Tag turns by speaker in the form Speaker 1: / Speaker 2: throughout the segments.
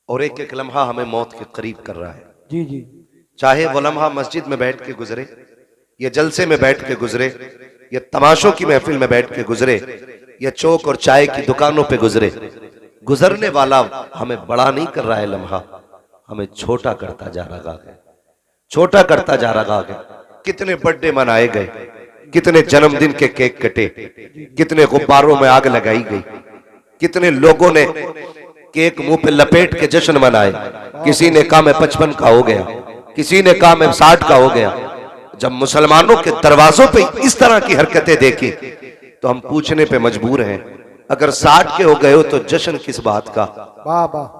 Speaker 1: और एक एक लम्हा हमें मौत के करीब कर रहा है।
Speaker 2: जी जी।
Speaker 1: चाहे वो लम्हा मस्जिद में बैठ के गुजरे, या जलसे में बैठ के गुजरे, या तमाशों की महफिल में बैठ के गुजरे, या चौक और चाय की दुकानों पे गुजरे, गुजरने वाला हमें बड़ा नहीं कर रहा है लम्हा, हमें छोटा करता जा रहा है, छोटा करता जा रहा है। कितने बर्थडे मनाए गए, कितने जन्मदिन के केक कटे, कितने गुब्बारों में आग लगाई गई, कितने लोगों ने केक मुंह पे लपेट के जश्न मनाए। किसी ने कहा मैं 55 का हो गया, किसी ने कहा मैं 60 का हो गया। जब मुसलमानों के दरवाजों पे इस तरह की हरकतें देखी तो हम पूछने पे मजबूर हैं, अगर 60 के हो गए हो तो जश्न किस बात का?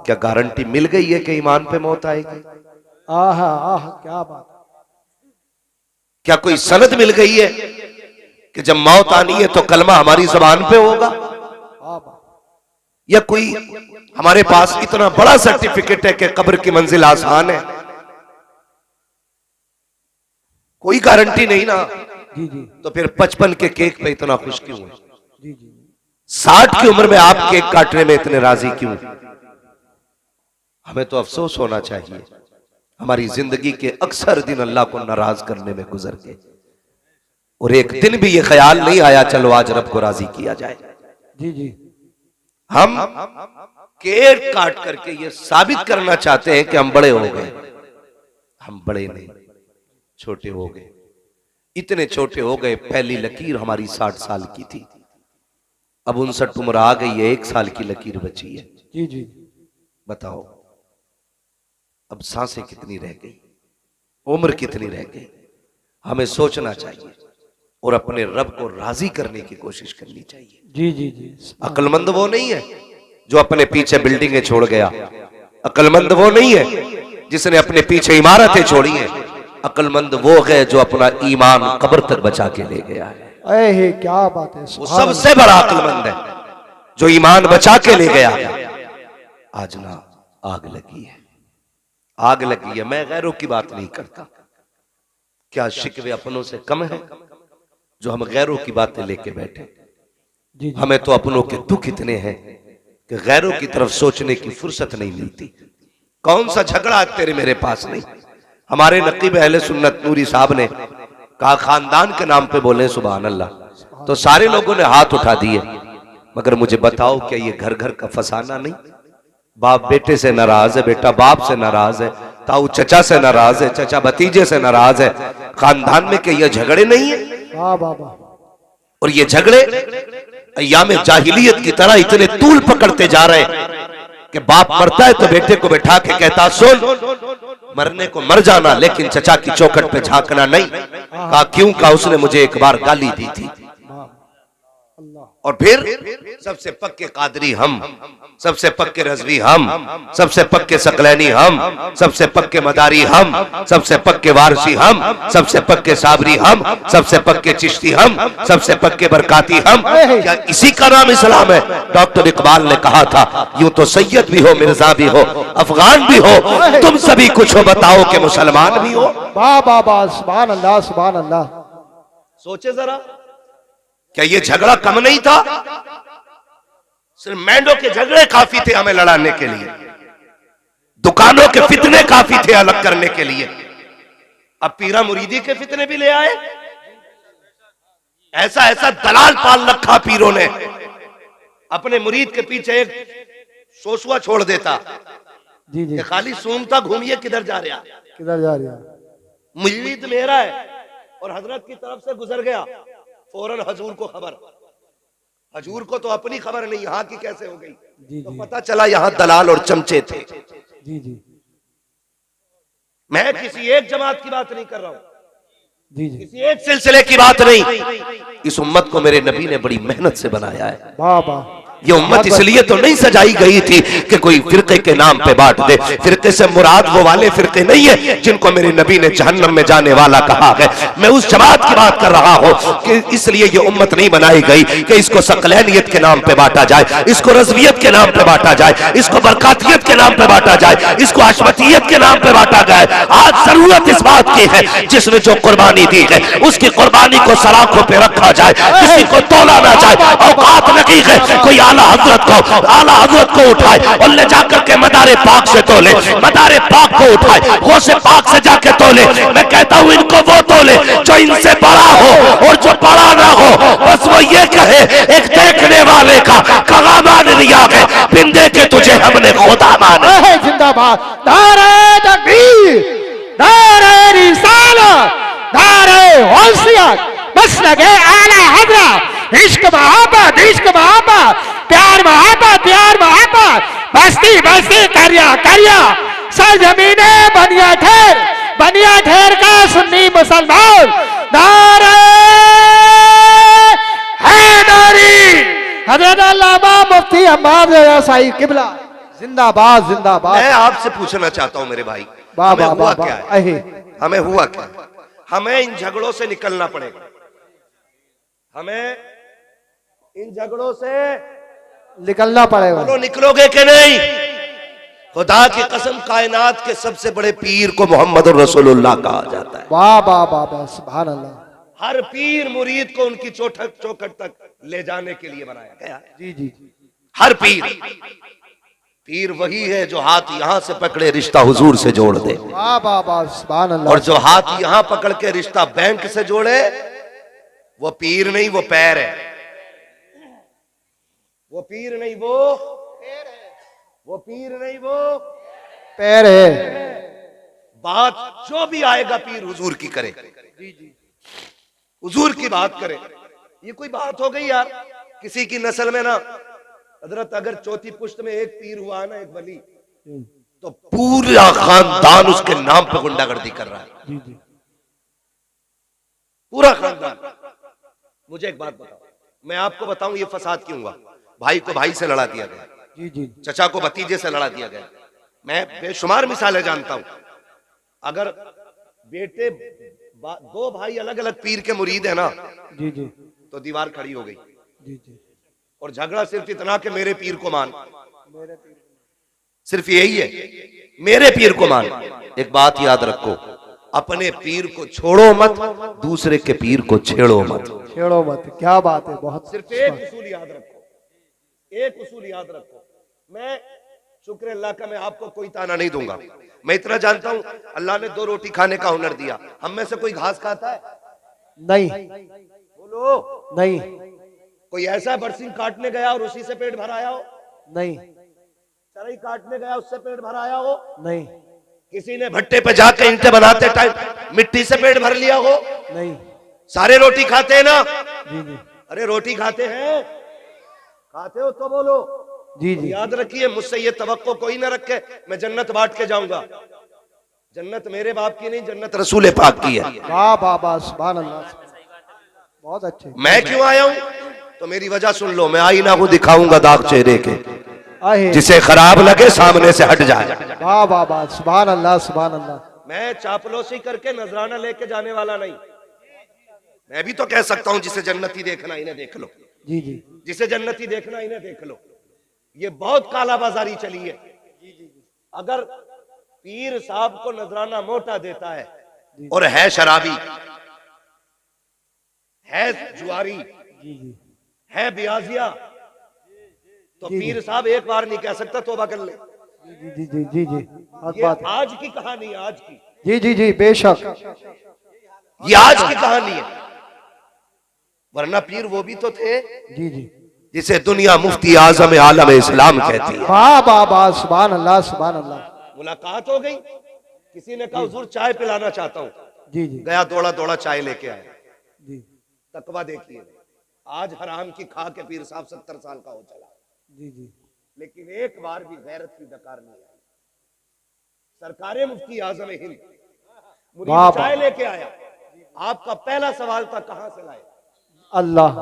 Speaker 1: क्या गारंटी मिल गई है कि ईमान पे मौत आएगी?
Speaker 2: आहा आहा, क्या बात।
Speaker 1: क्या कोई सनद मिल गई है कि जब मौत आनी है तो कलमा हमारी जबान पे होगा? या कोई हमारे पास इतना बड़ा सर्टिफिकेट है कि कब्र की मंजिल आसान है? कोई गारंटी नहीं ना।
Speaker 2: जी जी।
Speaker 1: तो फिर 55 के केक पे इतना खुश क्यों है?
Speaker 2: जी जी।
Speaker 1: 60 की उम्र में आप केक काटने में इतने राजी क्यों? हमें तो अफसोस होना चाहिए, हमारी जिंदगी के अक्सर दिन अल्लाह को नाराज करने में गुजर गए, और एक दिन भी ये ख्याल नहीं आया चलो आज रब को राजी किया जाए।
Speaker 2: जी जी।
Speaker 1: हम केक काट करके ये साबित करना चाहते हैं कि हम बड़े हो गए। हम बड़े नहीं, छोटे हो गए। इतने छोटे हो गए, पहली लकीर हमारी 60 साल की थी, अब 59 उम्र आ गई है, 1 साल की लकीर बची है।
Speaker 2: जी जी।
Speaker 1: बताओ अब सांसें कितनी रह गई, उम्र कितनी रह गई? हमें सोचना चाहिए और अपने रब को राजी करने की कोशिश करनी चाहिए।
Speaker 2: जी जी जी।
Speaker 1: अक्लमंद वो नहीं है जो अपने पीछे बिल्डिंगें छोड़ गया, अक्लमंद वो नहीं है जिसने अपने पीछे इमारतें छोड़ी हैं, अक्लमंद वो है जो अपना ईमान कब्र तक बचा के ले गया है।
Speaker 2: अरे क्या बात है,
Speaker 1: वो सबसे बड़ा अक्लमंद है जो ईमान बचा के ले गया। आज ना आग लगी है, आग लगी है। मैं गैरों की बात नहीं करता, क्या शिकवे अपनों से कम है जो हम गैरों की बातें लेके बैठे?
Speaker 2: जी।
Speaker 1: हमें तो अपनों के दुख इतने हैं कि गैरों की तरफ सोचने की फुर्सत नहीं मिलती। कौन सा झगड़ा तेरे मेरे पास नहीं। हमारे नकीब अहले सुन्नत नूरी साहब ने कहा खानदान के नाम पे बोले सुभान अल्लाह, तो सारे लोगों ने हाथ उठा दिए। मगर मुझे बताओ क्या ये घर घर का फसाना नहीं? बाप बेटे से नाराज है, बेटा बाप से नाराज है, ताऊ चचा से नाराज है, चचा भतीजे से नाराज है। खानदान में क्या ये झगड़े नहीं है? और ये झगड़े अय्याम जाहिलियत की तरह इतने तूल पकड़ते जा रहे हैं कि बाप मरता है तो बेटे को बैठा के कहता सुन, मरने को मर जाना लेकिन चचा की चौखट पे झांकना नहीं। कहा क्यों? कहा उसने मुझे एक बार गाली दी थी। और फिर सबसे पक्के कादरी हम, सबसे पक्के रजवी हम, सबसे पक्के सकलैनी हम, सबसे पक्के मदारी हम, सबसे पक्के वारसी हम, सबसे पक्के साबरी हम, सबसे पक्के चिश्ती हम, सबसे पक्के बरकाती हम। क्या इसी का नाम इस्लाम है? डॉक्टर इकबाल ने कहा था यूं तो सैयद भी हो, मिर्जा भी हो, अफगान भी हो, तुम सभी कुछ हो, बताओ कि मुसलमान भी हो।
Speaker 2: सुभान अल्लाह, सुभान अल्लाह।
Speaker 1: सोचे जरा, क्या ये झगड़ा कम नहीं था? सिर्फ मैंडो के झगड़े काफी थे हमें लड़ाने के लिए, दुकानों के फितने काफी थे अलग करने के लिए। अब पीरा मुरीदी के फितने भी ले आए। ऐसा ऐसा दलाल पाल रखा पीरों ने, अपने मुरीद के पीछे एक सोसुआ छोड़ देता।
Speaker 2: जी जी।
Speaker 1: खाली सूंघता घूमिए किधर जा रहा,
Speaker 2: किधर जा रहा?
Speaker 1: मुरीद मेरा है और हजरत की तरफ से गुजर गया, फौरन हजूर को खबर। हजूर को तो अपनी खबर नहीं यहाँ की कैसे हो गई।
Speaker 2: जी
Speaker 1: तो
Speaker 2: जी।
Speaker 1: पता चला यहाँ दलाल और चमचे थे।
Speaker 2: जी जी।
Speaker 1: मैं किसी एक जमात की बात नहीं कर रहा हूँ,
Speaker 2: जी जी।
Speaker 1: किसी एक सिलसिले की बात नहीं। इस उम्मत को मेरे नबी ने बड़ी मेहनत से बनाया है।
Speaker 2: वाह।
Speaker 1: ये उम्मत इसलिए तो नहीं सजाई गई थी कि कोई फिरके के नाम पे बांट दे। फिरके से मुराद वो वाले फिरके नहीं है जिनको मेरे नबी ने जहन्नम में जाने वाला कहा है। मैं उस जमात की बात कर रहा हूँ कि इसलिए ये उम्मत नहीं बनाई गई कि इसको सकलैनियत के नाम पे बांटा जाए, इसको रज़वियत के नाम पे बांटा जाए, इसको बरकातियत के नाम पे बांटा जाए, इसको अशमतियत के नाम पे बांटा जाए। आज जरूरत इस बात की है जिसने जो कुर्बानी दी है उसकी कुर्बानी को सलाखों पे रखा जाए, किसी को तोला ना जाए। औकात नहीं है कोई आला हजरत को उठाए और ले जाकर के मदारे पाक से तोले, मदारे पाक को उठाए गौसे पाक से जाके तोले। मैं कहता हूँ इनको वो तोले जो इनसे बड़ा हो और जो बड़ा ना हो, बस वो ये कहे एक देखने वाले का कहा मान लिया है, बिन देखे तुझे हमने खुदा माना।
Speaker 2: जिंदाबाद, नारे तकबीर, नारे रिसालत, नारे गौसियत, मसलके आला हज़रत, इश्क मोहब्बत, इश्क मोहब्बत, प्यार मोहब्बत, प्यार मोहब्बत, बस्ती बस्ती करिया करिया, सरजमीने बनिया ठहर का सुन्नी मुसलमान, नारे हैदरी, हज़रत अल्लामा मुफ्ती अहमद रज़ा साईं किबला जिंदाबाद जिंदाबाद।
Speaker 1: मैं आपसे पूछना चाहता हूं मेरे भाई, हमें हुआ क्या है? हमें हुआ क्या? हमें इन झगड़ों से निकलना पड़ेगा, हमें इन झगड़ों से
Speaker 2: निकलना पड़ेगा।
Speaker 1: बोलो निकलोगे कि नहीं? खुदा की कसम, कायनात के सबसे बड़े पीर को मोहम्मद रसूलुल्लाह कहा जाता है।
Speaker 2: वाह वाह वाह वाह, सुभान अल्लाह।
Speaker 1: हर पीर मुरीद को उनकी चौखट तक ले जाने के लिए बनाया गया।
Speaker 2: जी जी,
Speaker 1: हर पीर वही है जो हाथ यहां से पकड़े रिश्ता हुजूर से जोड़ दे।
Speaker 2: वाह वाह वाह, सुभान अल्लाह।
Speaker 1: और जो हाथ यहां पकड़ के रिश्ता बैंक से जोड़े, वो पीर नहीं, वो पैर है। वो पीर नहीं, वो पीर नहीं, वो
Speaker 2: पैर है।
Speaker 1: बात जो भी आएगा पीर हुजूर की करे, हुजूर की बात करे। ये कोई बात हो गई यार? किसी की नस्ल में ना हजरत अगर चौथी पुश्त में एक पीर हुआ ना, एक वली, तो पूरा खानदान उसके नाम पे गुंडागर्दी कर रहा है।
Speaker 2: जी जी,
Speaker 1: पूरा खानदान। मुझे एक बात बताओ, मैं आपको बताऊं ये फसाद क्यों हुआ? भाई को भाई से लड़ा दिया गया,
Speaker 2: जी जी,
Speaker 1: चचा को भतीजे से लड़ा दिया गया। मैं बेशुमार मिसालें जानता हूं। अगर बेटे दो भाई अलग अलग पीर के मुरीद है ना,
Speaker 2: जी जी,
Speaker 1: तो दीवार खड़ी हो गई।
Speaker 2: जी जी,
Speaker 1: और झगड़ा सिर्फ इतना कि मेरे पीर को मान, सिर्फ यही है, मेरे पीर को मान। एक बात याद रखो, अपने पीर को छोड़ो मत, दूसरे के पीर को छेड़ो मत।
Speaker 2: छेड़ो मत, क्या बात है। बहुत
Speaker 1: सिर्फ एक उसूल याद रखो, एक उसूल याद रखो। मैं शुक्र अल्लाह का, मैं आपको कोई ताना नहीं दूंगा। मैं इतना जानता हूं, अल्लाह ने 2 रोटी खाने का हुनर दिया। हम में से कोई घास खाता है?
Speaker 2: नहीं,
Speaker 1: बोलो
Speaker 2: नहीं,
Speaker 1: कोई ऐसा बरसिंग काटने गया और उसी से पेट भर आया हो?
Speaker 2: नहीं,
Speaker 1: चरई काटने गया उससे पेट भर आया हो?
Speaker 2: नहीं,
Speaker 1: किसी ने भट्टे पे जाके ईंटें बनाते टाइम मिट्टी से पेट भर लिया हो?
Speaker 2: नहीं।
Speaker 1: सारे रोटी खाते हैं ना?
Speaker 2: जी जी,
Speaker 1: अरे रोटी खाते हैं, खाते हो तो बोलो।
Speaker 2: जी
Speaker 1: तो
Speaker 2: जी,
Speaker 1: याद रखिए, मुझसे ये तवक्को कोई ना रखे मैं जन्नत बांट के जाऊंगा। जन्नत मेरे बाप की नहीं, जन्नत रसूल पाक की है।
Speaker 2: वाह वाह वाह, सुभान अल्लाह। बहुत अच्छे।
Speaker 1: मैं क्यों आया हूं तो मेरी वजह सुन लो। मैं आईना को दिखाऊंगा दाग चेहरे के,
Speaker 2: आहे,
Speaker 1: जिसे खराब लगे सामने से हट जाए।
Speaker 2: वाह वाह वाह, सुभान अल्लाह, सुभान अल्लाह।
Speaker 1: मैं चापलूसी करके नजराना लेके जाने वाला नहीं। मैं भी तो कह सकता हूं जिसे जन्नती देखना इन्हें देख लो,
Speaker 2: जी जी,
Speaker 1: जिसे जन्नती देखना इन्हें देख लो। ये बहुत काला बाजारी चली है। अगर पीर साहब को नजराना मोटा देता है और है शराबी, है जुआरी,
Speaker 2: जी जी,
Speaker 1: है ब्याजिया, तो पीर साहब एक बार नहीं कह सकता तौबा कर ले।
Speaker 2: जी जी, जी जी, जी, हक
Speaker 1: ये
Speaker 2: बात है।
Speaker 1: आज की कहानी है, आज की,
Speaker 2: जी जी जी, बेशक।
Speaker 1: ये आज की कहानी है। वरना पीर वो भी तो थे
Speaker 2: जी जी,
Speaker 1: जिसे दुनिया मुफ्ती आजम आलम इस्लाम कहती है।
Speaker 2: वाह वाह वाह, सुभान अल्लाह, सुभान अल्लाह।
Speaker 1: मुलाकात हो गई, किसी ने कहा हुजूर चाय पिलाना चाहता हूं।
Speaker 2: जी जी,
Speaker 1: गया दौड़ा दौड़ा चाय लेके आया।
Speaker 2: जी
Speaker 1: तकवा देखिए, आज हराम की खा के पीर साहब 70 साल का हो चला,
Speaker 2: जी जी,
Speaker 1: लेकिन एक बार भी गैरत की डकार नहीं आई। सरकारे मुफ्ती आजम हिंद मुरीद
Speaker 2: वाह,
Speaker 1: चाय लेके आया। आपका पहला सवाल था कहां से लाए?
Speaker 2: अल्लाह।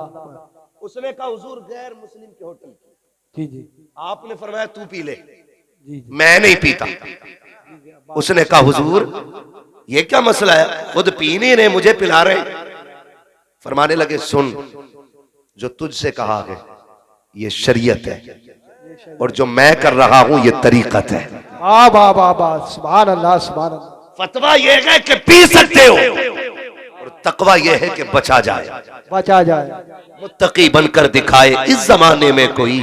Speaker 1: उसने कहा हुजूर गैर मुस्लिम के होटल की।
Speaker 2: जी जी,
Speaker 1: आपने फरमाया तू पी ले।
Speaker 2: जी जी,
Speaker 1: मैं नहीं पीता। उसने कहा हुजूर ये क्या मसला है, खुद पी नहीं रहे, मुझे पिला रहे। फरमाने लगे सुन, जो तुझसे कहा है ये शरीयत है और जो मैं कर रहा हूं ये तरीकत है।
Speaker 2: वाह वाह वाह वाह, सुभान अल्लाह, सुभान अल्लाह।
Speaker 1: फतवा ये है कि पी सकते हो और तकवा ये है कि बचा जाए,
Speaker 2: बचा जाए।
Speaker 1: मुत्तकी बनकर दिखाए इस जमाने में कोई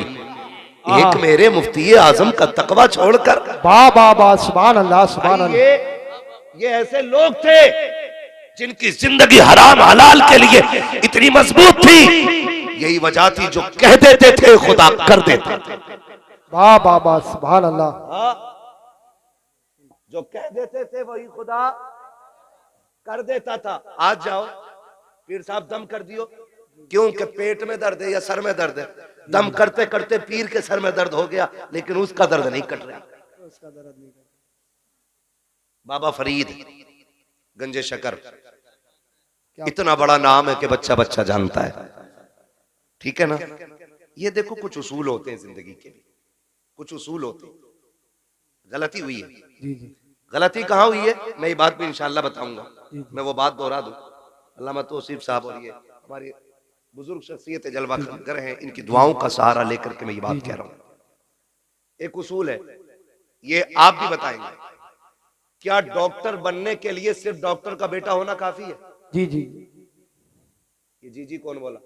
Speaker 1: एक मेरे मुफ्ती आजम का तकवा छोड़कर।
Speaker 2: वाह वाह वाह, सुभान अल्लाह सुभान अल्लाह।
Speaker 1: ये ऐसे लोग थे जिनकी जिंदगी हराम हलाल के लिए इतनी मजबूत थी, यही वजह थी जो कह देते थे खुदा कर देते थे।
Speaker 2: वाह वाह वाह, सुभान अल्लाह।
Speaker 1: हाँ, जो कह देते थे वही खुदा कर देता था। आज जाओ पीर साहब दम कर दियो, क्योंकि पेट में दर्द है या सर में दर्द है, दम करते करते पीर के सर में दर्द हो गया, लेकिन उसका दर्द नहीं कट रहा। बाबा फरीद गंजे शकर, इतना बड़ा नाम है कि बच्चा बच्चा जानता है, ठीक है ना। ये देखो कुछ उसूल होते हैं जिंदगी के भी, कुछ उसूल होते हैं। गलती हुई है,
Speaker 2: जी जी,
Speaker 1: गलती कहाँ हुई है मैं ये बात भी इंशाल्लाह बताऊंगा। मैं वो बात दोहरा दूं, अल्लामा तौसीफ साहब और ये हमारी बुजुर्ग शख्सियत जलवा कर हैं, इनकी दुआओं का सहारा लेकर के मैं ये बात कह रहा हूं। एक उसूल है, ये आप भी बताएंगे, क्या डॉक्टर बनने के लिए सिर्फ डॉक्टर का बेटा होना काफी है?
Speaker 2: जी जी,
Speaker 1: ये जी जी कौन बोला?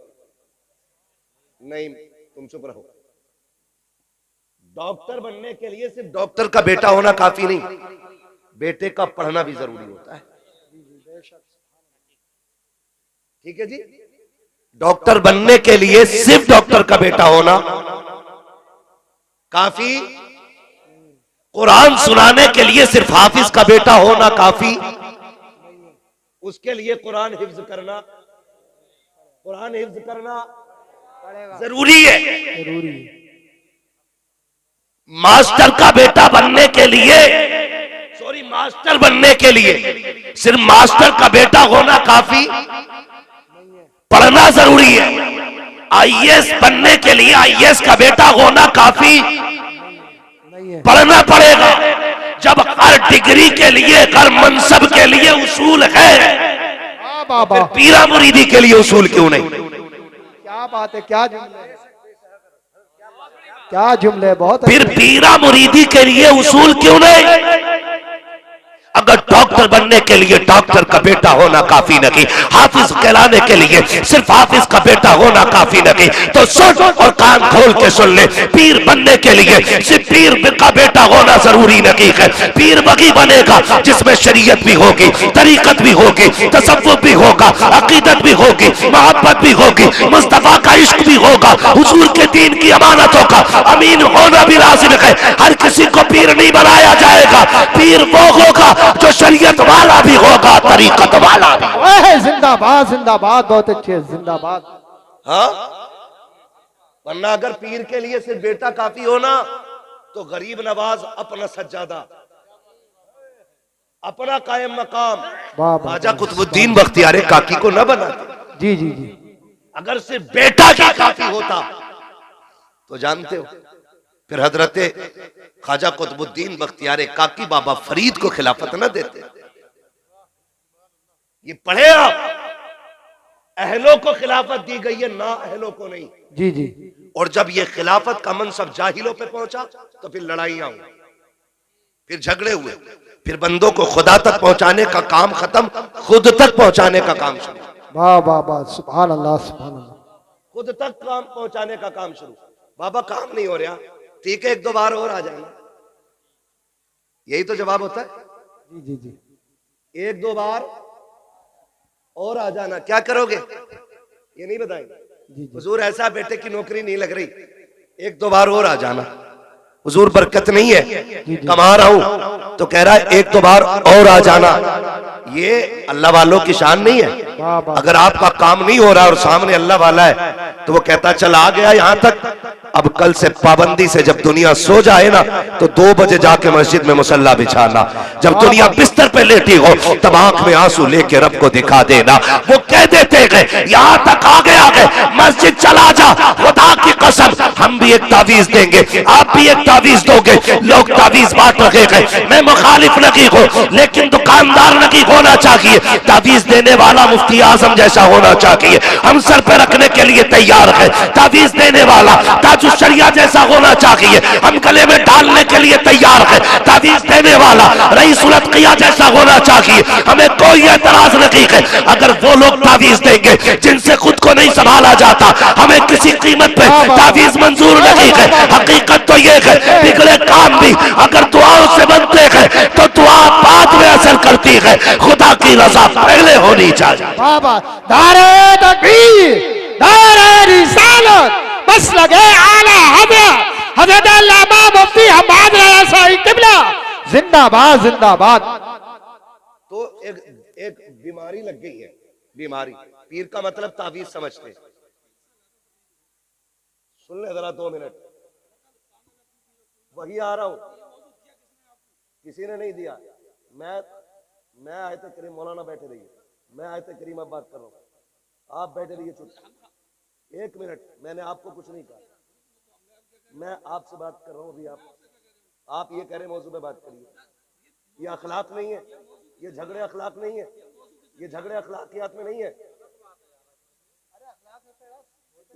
Speaker 1: नहीं, तुम चुप रहो। डॉक्टर बनने के लिए सिर्फ डॉक्टर का बेटा होना काफी नहीं, बेटे का पढ़ना भी जरूरी होता है, ठीक है जी। डॉक्टर बनने के लिए सिर्फ डॉक्टर का बेटा होना काफी, कुरान सुनाने के लिए सिर्फ हाफिज का बेटा होना काफी, उसके लिए कुरान हिफ्ज करना, कुरान हिफ्ज करना जरूरी है।
Speaker 2: जरूरी है।
Speaker 1: मास्टर का बेटा बनने के लिए, सॉरी मास्टर बनने के लिए सिर्फ मास्टर का बेटा होना काफी, पढ़ना जरूरी है। आईएएस बनने के लिए आईएएस का बेटा होना काफी, पढ़ना पड़ेगा। जब हर डिग्री के लिए, हर मनसब के लिए उसूल है, फिर पीरा मुरीदी के लिए उसूल क्यों नहीं?
Speaker 2: क्या बात है, क्या जुमले, क्या जुमले, बहुत
Speaker 1: फिर पीरा मुरीदी के लिए उसूल क्यों नहीं? अगर डॉक्टर बनने के लिए डॉक्टर का बेटा होना काफी नहीं, हाफिज कहलाने के लिए सिर्फ हाफिज का बेटा होना काफी नहीं, तो सुन और कान खोल के सुन ले, पीर बनने के लिए सिर्फ पीर का बेटा होना जरूरी नहीं है। पीर वही बनेगा जिसमें शरीयत भी होगी, तरीकत भी होगी, तसव्वुफ भी होगा, अकीदत भी होगी, मोहब्बत भी होगी, मुस्तफा का इश्क भी होगा, हुजूर के दीन की अमानतों का अमीन होना भी लाजिम है। हर किसी को पीर नहीं बनाया जाएगा, पीर वो होगा जो शरीयत वाला भी होगा, तरीकत वाला भी।
Speaker 2: जिंदाबाद जिंदाबाद, बहुत अच्छे, जिंदाबाद।
Speaker 1: हाँ, वरना अगर पीर के लिए सिर्फ बेटा काफी होना तो गरीब नवाज अपना सज्जादा, अपना कायम मकाम ख्वाजा कुतुबुद्दीन बख्तियार काकी को न बनाते।
Speaker 2: जी जी जी,
Speaker 1: अगर सिर्फ बेटा ही काफी होता तो जानते हो फिर हजरते ख्वाजा कुतुबुद्दीन बख्तियार काकी बाबा फरीद को खिलाफत न देते। ये पढ़े आप, अहलों को खिलाफत दी गई है, ना अहलों को नहीं।
Speaker 2: जी जी,
Speaker 1: और जब ये खिलाफत का मनसब जाहिलों पे पहुंचा तो फिर लड़ाइयां हुई, फिर झगड़े हुए, फिर बंदों को खुदा तक पहुंचाने का काम खत्म, खुद तक पहुंचाने का काम शुरू।
Speaker 2: वाह वाह वाह, सुभान अल्लाह सुभान अल्लाह।
Speaker 1: खुद तक काम पहुंचाने का काम शुरू। बाबा काम नहीं हो रहा, ठीक है एक दो बार और आ जाना, यही तो जवाब होता है।
Speaker 2: जी जी जी,
Speaker 1: एक दो बार और आ जाना, क्या करोगे ये नहीं बताएंगे। हुजूर ऐसा बेटे की नौकरी नहीं लग रही, एक दो बार और आ जाना। हुजूर बरकत नहीं है, कमा रहा हूं, तो कह रहा है एक दो बार और आ जाना। ये अल्लाह वालों की शान नहीं है। अगर आपका काम नहीं हो रहा और सामने अल्लाह वाला है तो वो कहता चल आ गया यहां तक, अब कल से पाबंदी से जब दुनिया सो जाए ना तो 2 बजे जाके मस्जिद में मुसल्ला बिछाना। जब दुनिया बिस्तर पे लेटी हो तब आंख में आंसू लेके रब को दिखा देना। वो कह देते गए यहां तक आ गए, मस्जिद चला जा, खुदा की कसम हम भी एक तावीज देंगे, आप भी एक तावीज दोगे। लोग तावीज बांट रखे गए, मैं मुखालिफ नहीं हूं, लेकिन दुकानदार नहीं होना चाहिए, तावीज देने वाला मुफ्ती आजम जैसा होना चाहिए। हम सर पे रखने के लिए तैयार है, तावीज देने वाला ताजुश शरिया जैसा होना चाहिए, हम गले में डालने के लिए तैयार है। तावीज देने वाला रईस उल अत्किया जैसा होना चाहिए। हमें कोई एतराज नहीं है अगर वो लोग तावीज देंगे जिनसे खुद को नहीं संभाला जाता। हमें किसी कीमत पे तावीज मंजूर नहीं है। हकीकत तो ये है बिगड़े काम भी अगर दुआओं से बनते हैं तो दुआ बाद में असर करती है, खुदा की रजा पहले होनी चाहिए।
Speaker 2: बाबा दारे तकबीर, दारे रिसालत, बस लगे आला हजरत हजरत अल्लामा मुफ्ती हम्माद रज़ा साहिब किबला जिंदाबाद जिंदाबाद।
Speaker 1: तो एक बीमारी लग गई है। बीमारी, पीर का मतलब तावीज समझते। सुन ले जरा 2 मिनट, वही आ रहा हूं, किसी ने नहीं दिया। मैं आयत करीम, मौलाना बैठे रहिए, मैं आयत करीम अब बात कर रहा हूं, आप बैठे रहिए चुप। 1 मिनट, मैंने आपको कुछ नहीं कहा, मैं आपसे बात कर रहा हूं अभी। आप ये कह रहे मौजू पे बात करिए। ये अखलाक नहीं है, ये झगड़े अखलाक नहीं है, ये झगड़े अखलाकियात में नहीं है।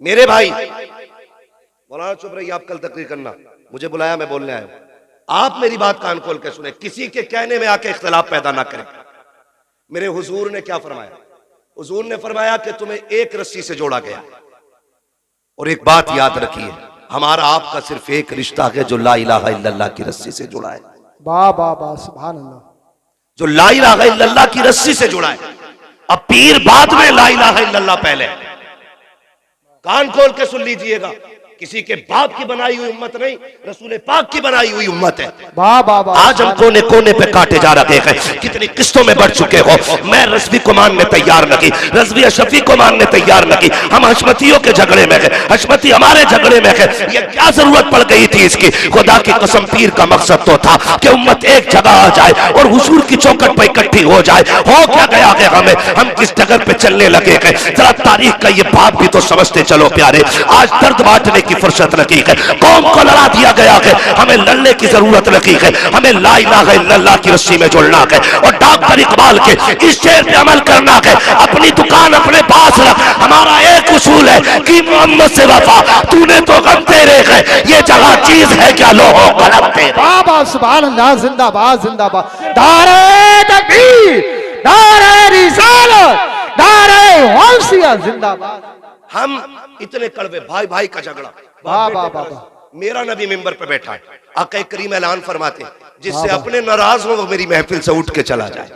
Speaker 1: मेरे भाई मौलाना चुप रहिए, आप कल तकरीर करना, मुझे बुलाया, मैं बोलने आया हूं। आप मेरी बात कान खोल के सुने, किसी के कहने में आके इख्तिलाफ पैदा ना करें। मेरे हुजूर ने क्या फरमाया? हुजूर ने फरमाया कि तुम्हें एक रस्सी से जोड़ा गया। और एक बात याद रखिए, हमारा आपका सिर्फ एक रिश्ता है जो ला इलाहा इल्लल्लाह की रस्सी से जुड़ा है।
Speaker 2: वाह वाह वाह, सुभान अल्लाह।
Speaker 1: जो ला इलाहा इल्लल्लाह की रस्सी से जुड़ा है। अब पीर बाद में, ला इलाहा इल्लल्लाह पहले। कान खोल के सुन लीजिएगा, किसी के बाप की बनाई हुई उम्मत नहीं, रसूल पाक की बनाई हुई उम्मत है।
Speaker 2: वाह वाह वाह।
Speaker 1: आज हम कोने कोने पे काटे जा रहे हैं, कितनी किस्तों में बढ़ चुके हो। मैं रज़वी को मानने तैयार नहीं, रज़वी अशरफी को मानने तैयार नहीं। हम हशमतियों के झगड़े में है, हशमती हमारे झगड़े में है। ये क्या जरूरत पड़ गई थी इसकी? खुदा की कसम, पीर का मकसद तो था कि उम्मत एक जगह आ जाए और हुजूर की चौखट पर इकट्ठी हो जाए। हो क्या गया है हमें? हम किस जगह पे चलने लगे हैं? जरा तारीख का ये बात भी तो समझते चलो प्यारे। आज दर्द बांटने की फुर्सत नहीं है, कौम को लड़ा दिया गया है। हमें लड़ने की जरूरत नहीं है, हमें ला इलाहा इल्लल्लाह की रस्सी में जुड़ना है। और डॉक्टर इकबाल के इस शेर पे अमल करना है। अपनी दुकान अपने पास रख, हमारा एक उसूल है कि मोहम्मद से वफा, तूने तो गम तेरे है, ये जगह चीज है क्या लोहो कलम तेरे।
Speaker 2: वाह वाह, सुभान अल्लाह, जिंदाबाद जिंदाबाद। दारे तकबीर, दारे रिसालत, दारे गौसिया जिंदाबाद।
Speaker 1: हम इतने कड़वे, भाई भाई का झगड़ा।
Speaker 2: वाह वाह वाह वाह।
Speaker 1: मेरा नबी मिंबर पे बैठा है, आका करीम ऐलान फरमाते हैं, जिससे अपने नाराज हो वो मेरी महफिल से उठ के चला जाए।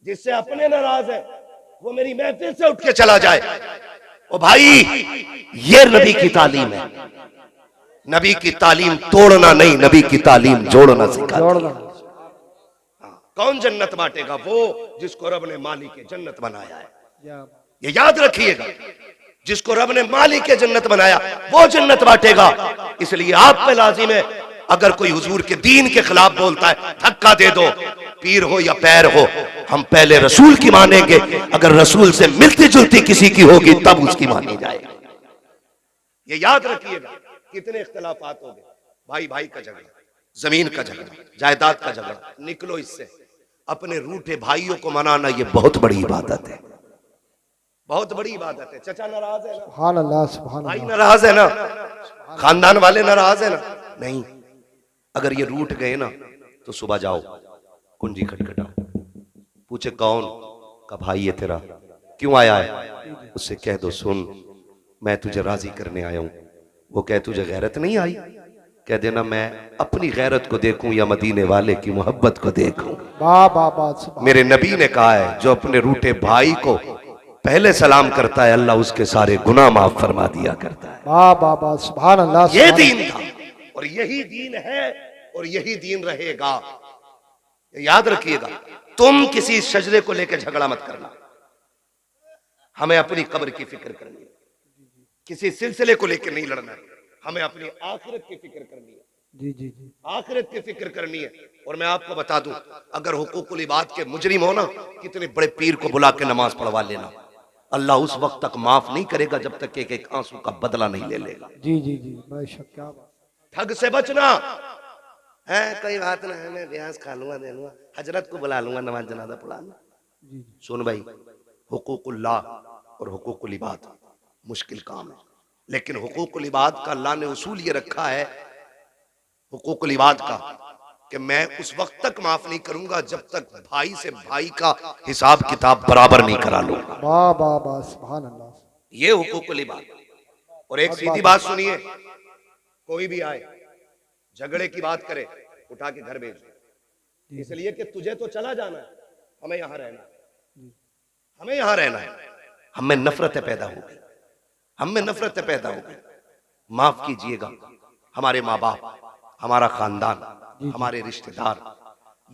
Speaker 1: जिससे अपने नाराज है वो मेरी महफिल से उठ के चला जाए। ओ भाई, ये नबी की तालीम है। नबी की तालीम तोड़ना नहीं, नबी की तालीम जोड़ना सिखाती है। कौन जन्नत बांटेगा? वो जिसको रब ने मालिक जन्नत बनाया है। ये याद रखिएगा, जिसको रब ने मालिक जन्नत बनाया वो जन्नत बांटेगा। इसलिए आप पे लाजिम है, अगर कोई हुजूर के दीन के खिलाफ बोलता है, धक्का दे दो, पीर हो या पैर हो। हम पहले रसूल की मानेंगे, अगर रसूल से मिलती जुलती किसी की होगी तब उसकी मानी जाएगी। ये याद रखिएगा। कितने इख्तिलाफात हो गए, भाई भाई का झगड़ा, जमीन का झगड़ा, जायदाद का झगड़ा, निकलो इससे। अपने रूठे भाइयों को मनाना ये बहुत बड़ी इबादत है, बहुत बड़ी इबादत है। चचा नाराज है ना,
Speaker 2: सुभान अल्लाह, सुभान
Speaker 1: भाई
Speaker 2: अल्लाह।
Speaker 1: नाराज है ना, खानदान वाले नाराज है ना, नहीं। अगर ये रूठ गए ना तो सुबह जाओ, कुंजी खटखटाओ, पूछे कौन का भाई है तेरा, क्यों आया है? उससे कह दो, सुन मैं तुझे राजी करने आया हूं। वो कह तुझे गैरत नहीं आई? कह देना मैं अपनी गैरत को देखूं या मदीने वाले की मोहब्बत को देखूं।
Speaker 2: वाह वाह वाह।
Speaker 1: मेरे नबी ने कहा है, जो अपने रूठे भाई को पहले सलाम करता है, अल्लाह उसके सारे गुनाह माफ फरमा दिया करता है।
Speaker 2: वाह वाह वाह, सुभान अल्लाह।
Speaker 1: ये दीन था और यही दीन है और यही दीन रहेगा। याद रखिएगा, तुम किसी शजरे को लेकर झगड़ा मत करना। हमें अपनी कब्र की फिक्र करनी है, किसी सिलसिले को लेकर नहीं लड़ना है। हमें अपनी आखिरत की फिक्र करनी है,
Speaker 2: जी जी जी,
Speaker 1: आखिरत की फिक्र करनी है। और मैं आपको बता दूं, अगर हुकूकुल इबाद के मुजरिम हो ना, कितने बड़े पीर को बुला के नमाज पढ़वा लेना, अल्लाह उस वक्त तक माफ नहीं करेगा जब तक एक एक आंसू का बदला नहीं ले लेगा।
Speaker 2: जी जी जी, बेशक, क्या बात।
Speaker 1: ठग से बचना है, कोई बात ना है, मैं ब्याज खा लूंगा, दे लूंगा, हजरत को बुला लूंगा नमाज जनाजा पढ़ाना।
Speaker 2: जी जी,
Speaker 1: सुन भाई, हुकूकुल्लाह और हुकूकुल इबाद मुश्किल काम है, लेकिन हुकूकुल इबाद का अल्लाह ने उसूल ये रखा है, हुकूकुल इबाद का कि मैं उस वक्त तक माफ नहीं करूंगा जब तक भाई से भाई का हिसाब किताब बराबर नहीं करा लूंगा।
Speaker 2: वाह वाह वाह, सुभान अल्लाह।
Speaker 1: ये हुकूकुल इबाद। और एक सीधी बात सुनिए, कोई भी आए झगड़े की बात करे, उठा के घर भेज दो, इसलिए कि तुझे तो चला जाना है, हमें यहां रहना है, हमें यहां रहना है। हमें नफरतें पैदा हो गई, हमें नफरतें पैदा हो गई। माफ कीजिएगा, हमारे माँ बाप, हमारा खानदान, हमारे रिश्तेदार,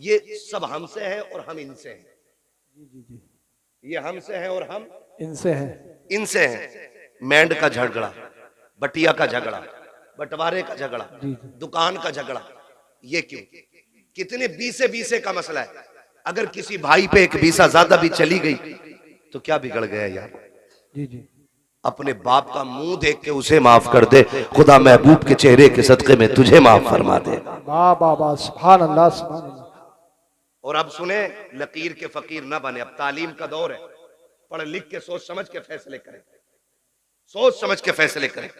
Speaker 1: ये सब हमसे हैं और हम इनसे हैं। ये हमसे हैं और हम
Speaker 2: इनसे है।
Speaker 1: इनसे हैं। मैंड का झगड़ा, बटिया का झगड़ा, बंटवारे का झगड़ा, दुकान का झगड़ा, ये क्यों? कितने बीसे बीसे का मसला है। अगर किसी भाई पे एक बीसा ज्यादा भी चली गई तो क्या बिगड़ गया यार?
Speaker 2: जी जी।
Speaker 1: अपने बाप का मुंह देख के उसे माफ कर दे, खुदा महबूब के चेहरे के सदके में तुझे माफ फरमा दे।
Speaker 2: वाह वाह वाह, सुभान अल्लाह सुभान अल्लाह।
Speaker 1: और अब सुने, लकीर के फकीर ना बने। अब तालीम का दौर है, पढ़ लिख के सोच समझ के फैसले करें, सोच समझ के फैसले करें।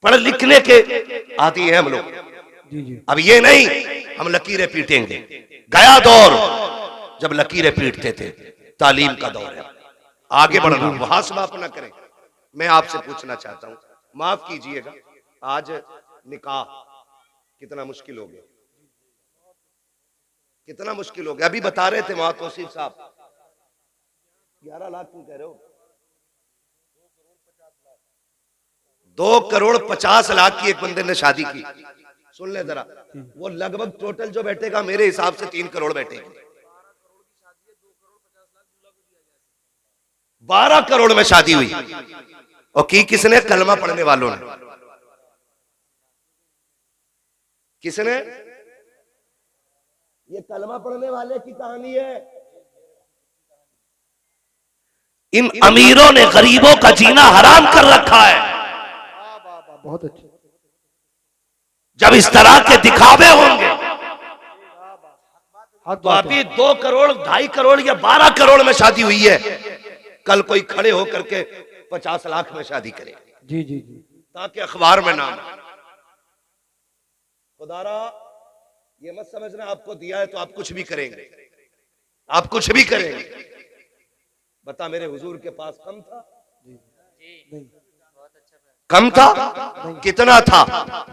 Speaker 1: पढ़ लिखने के आती है हम लोग।
Speaker 2: जी जी।
Speaker 1: अब ये नहीं हम लकीरें पीटेंगे। गया दौर जब लकीरें पीटते थे, तालीम का दौर है, आगे बढ़ना, मुहासबा अपना करें। मैं आपसे पूछना चाहता हूं, माफ कीजिएगा, आज निकाह कितना मुश्किल हो गया, कितना मुश्किल हो गया। अभी बता रहे थे तौसीफ साहब, 11 लाख क्यों कह रहे हो? 2,50,00,000 की एक बंदे ने शादी की। सुन ले जरा, वो लगभग टोटल जो बैठेगा मेरे हिसाब से 3 करोड़ बैठेगी। 12 करोड़ में शादी हुई। और की किसने? कलमा पढ़ने वालों ने। किसने? ये कलमा पढ़ने वाले की कहानी है। इन अमीरों ने गरीबों का जीना हराम कर रखा है।
Speaker 2: बहुत अच्छे।
Speaker 1: जब इस तरह के दिखावे होंगे
Speaker 2: हक
Speaker 1: तो
Speaker 2: बात है।
Speaker 1: अभी 2 करोड़, 2.5 करोड़ या 12 करोड़ में शादी हुई है, कल कोई खड़े होकर के 50 लाख में शादी करे,
Speaker 2: जी जी जी।
Speaker 1: ताकि अखबार में नाम आए। खुदारा ये मत समझना आपको दिया है तो आप कुछ भी करेंगे, आप कुछ भी करेंगे। बता, मेरे हुजूर के पास कम था?
Speaker 2: नहीं।
Speaker 1: कम था? कितना था?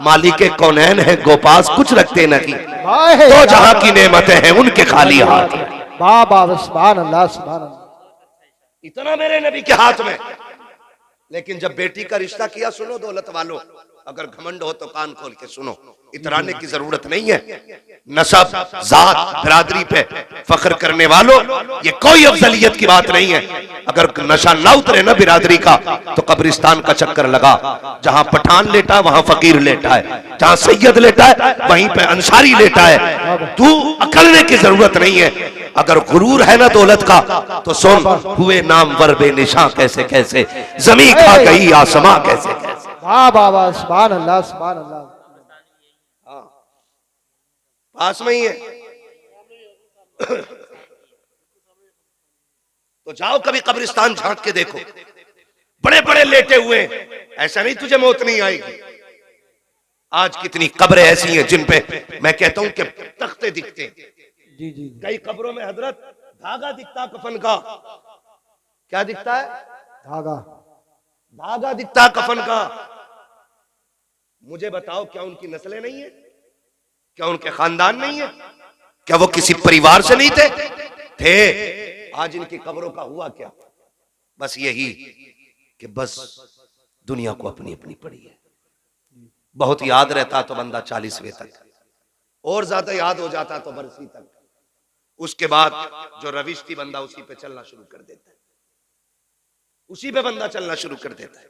Speaker 1: मालिक कौनैन है गोपास, कुछ रखते नहीं, तो जहां की नेमतें हैं उनके खाली हाथ।
Speaker 2: वाह वाह, सुभान अल्लाह सुभान अल्लाह।
Speaker 1: इतना मेरे नबी के हाथ में। लेकिन जब बेटी का रिश्ता किया, सुनो दौलत वालों, अगर घमंड हो तो कान खोल के सुनो, इतराने की जरूरत नहीं है। नसब, जात, बिरादरी पे फख्र करने वालों, ये कोई अफजलियत की बात नहीं है। अगर नशा ना उतरे ना बिरादरी का तो कब्रिस्तान का चक्कर लगा। जहां पठान लेटा है वहां फकीर लेटा है, जहां सैयद लेटा है वहीं पे अंसारी लेटा है। तू अकलने की जरूरत नहीं है। अगर गुरूर है ना दौलत का तो सुन, हुए नामवर बेनिशां कैसे कैसे, जमीन खा गई आसमां कैसे कैसे।
Speaker 2: वाह वाह वाह, सुभान अल्लाह सुभान अल्लाह।
Speaker 1: पास में ही है तो जाओ कभी कब्रिस्तान झांक के देखो, बड़े बड़े लेटे हुए। ऐसा नहीं तुझे मौत नहीं आएगी। आज कितनी कब्रें ऐसी हैं जिन पे मैं कहता हूं कि तख्ते दिखते हैं।
Speaker 2: जी जी।
Speaker 1: कई कब्रों में हजरत धागा दिखता कफन का। क्या दिखता है?
Speaker 2: धागा।
Speaker 1: धागा दिखता कफन का। मुझे बताओ, क्या उनकी नस्लें नहीं है? क्या उनके खानदान नहीं है? क्या वो किसी परिवार से नहीं थे? आज इनकी कब्रों का हुआ क्या? बस यही कि बस दुनिया को अपनी अपनी पड़ी है। बहुत याद रहता तो बंदा 40वें तक, और ज्यादा याद हो जाता तो बरसी तक। उसके बाद जो रविश थी बंदा उसी पे चलना शुरू कर देता है, उसी पे बंदा चलना शुरू कर देता है।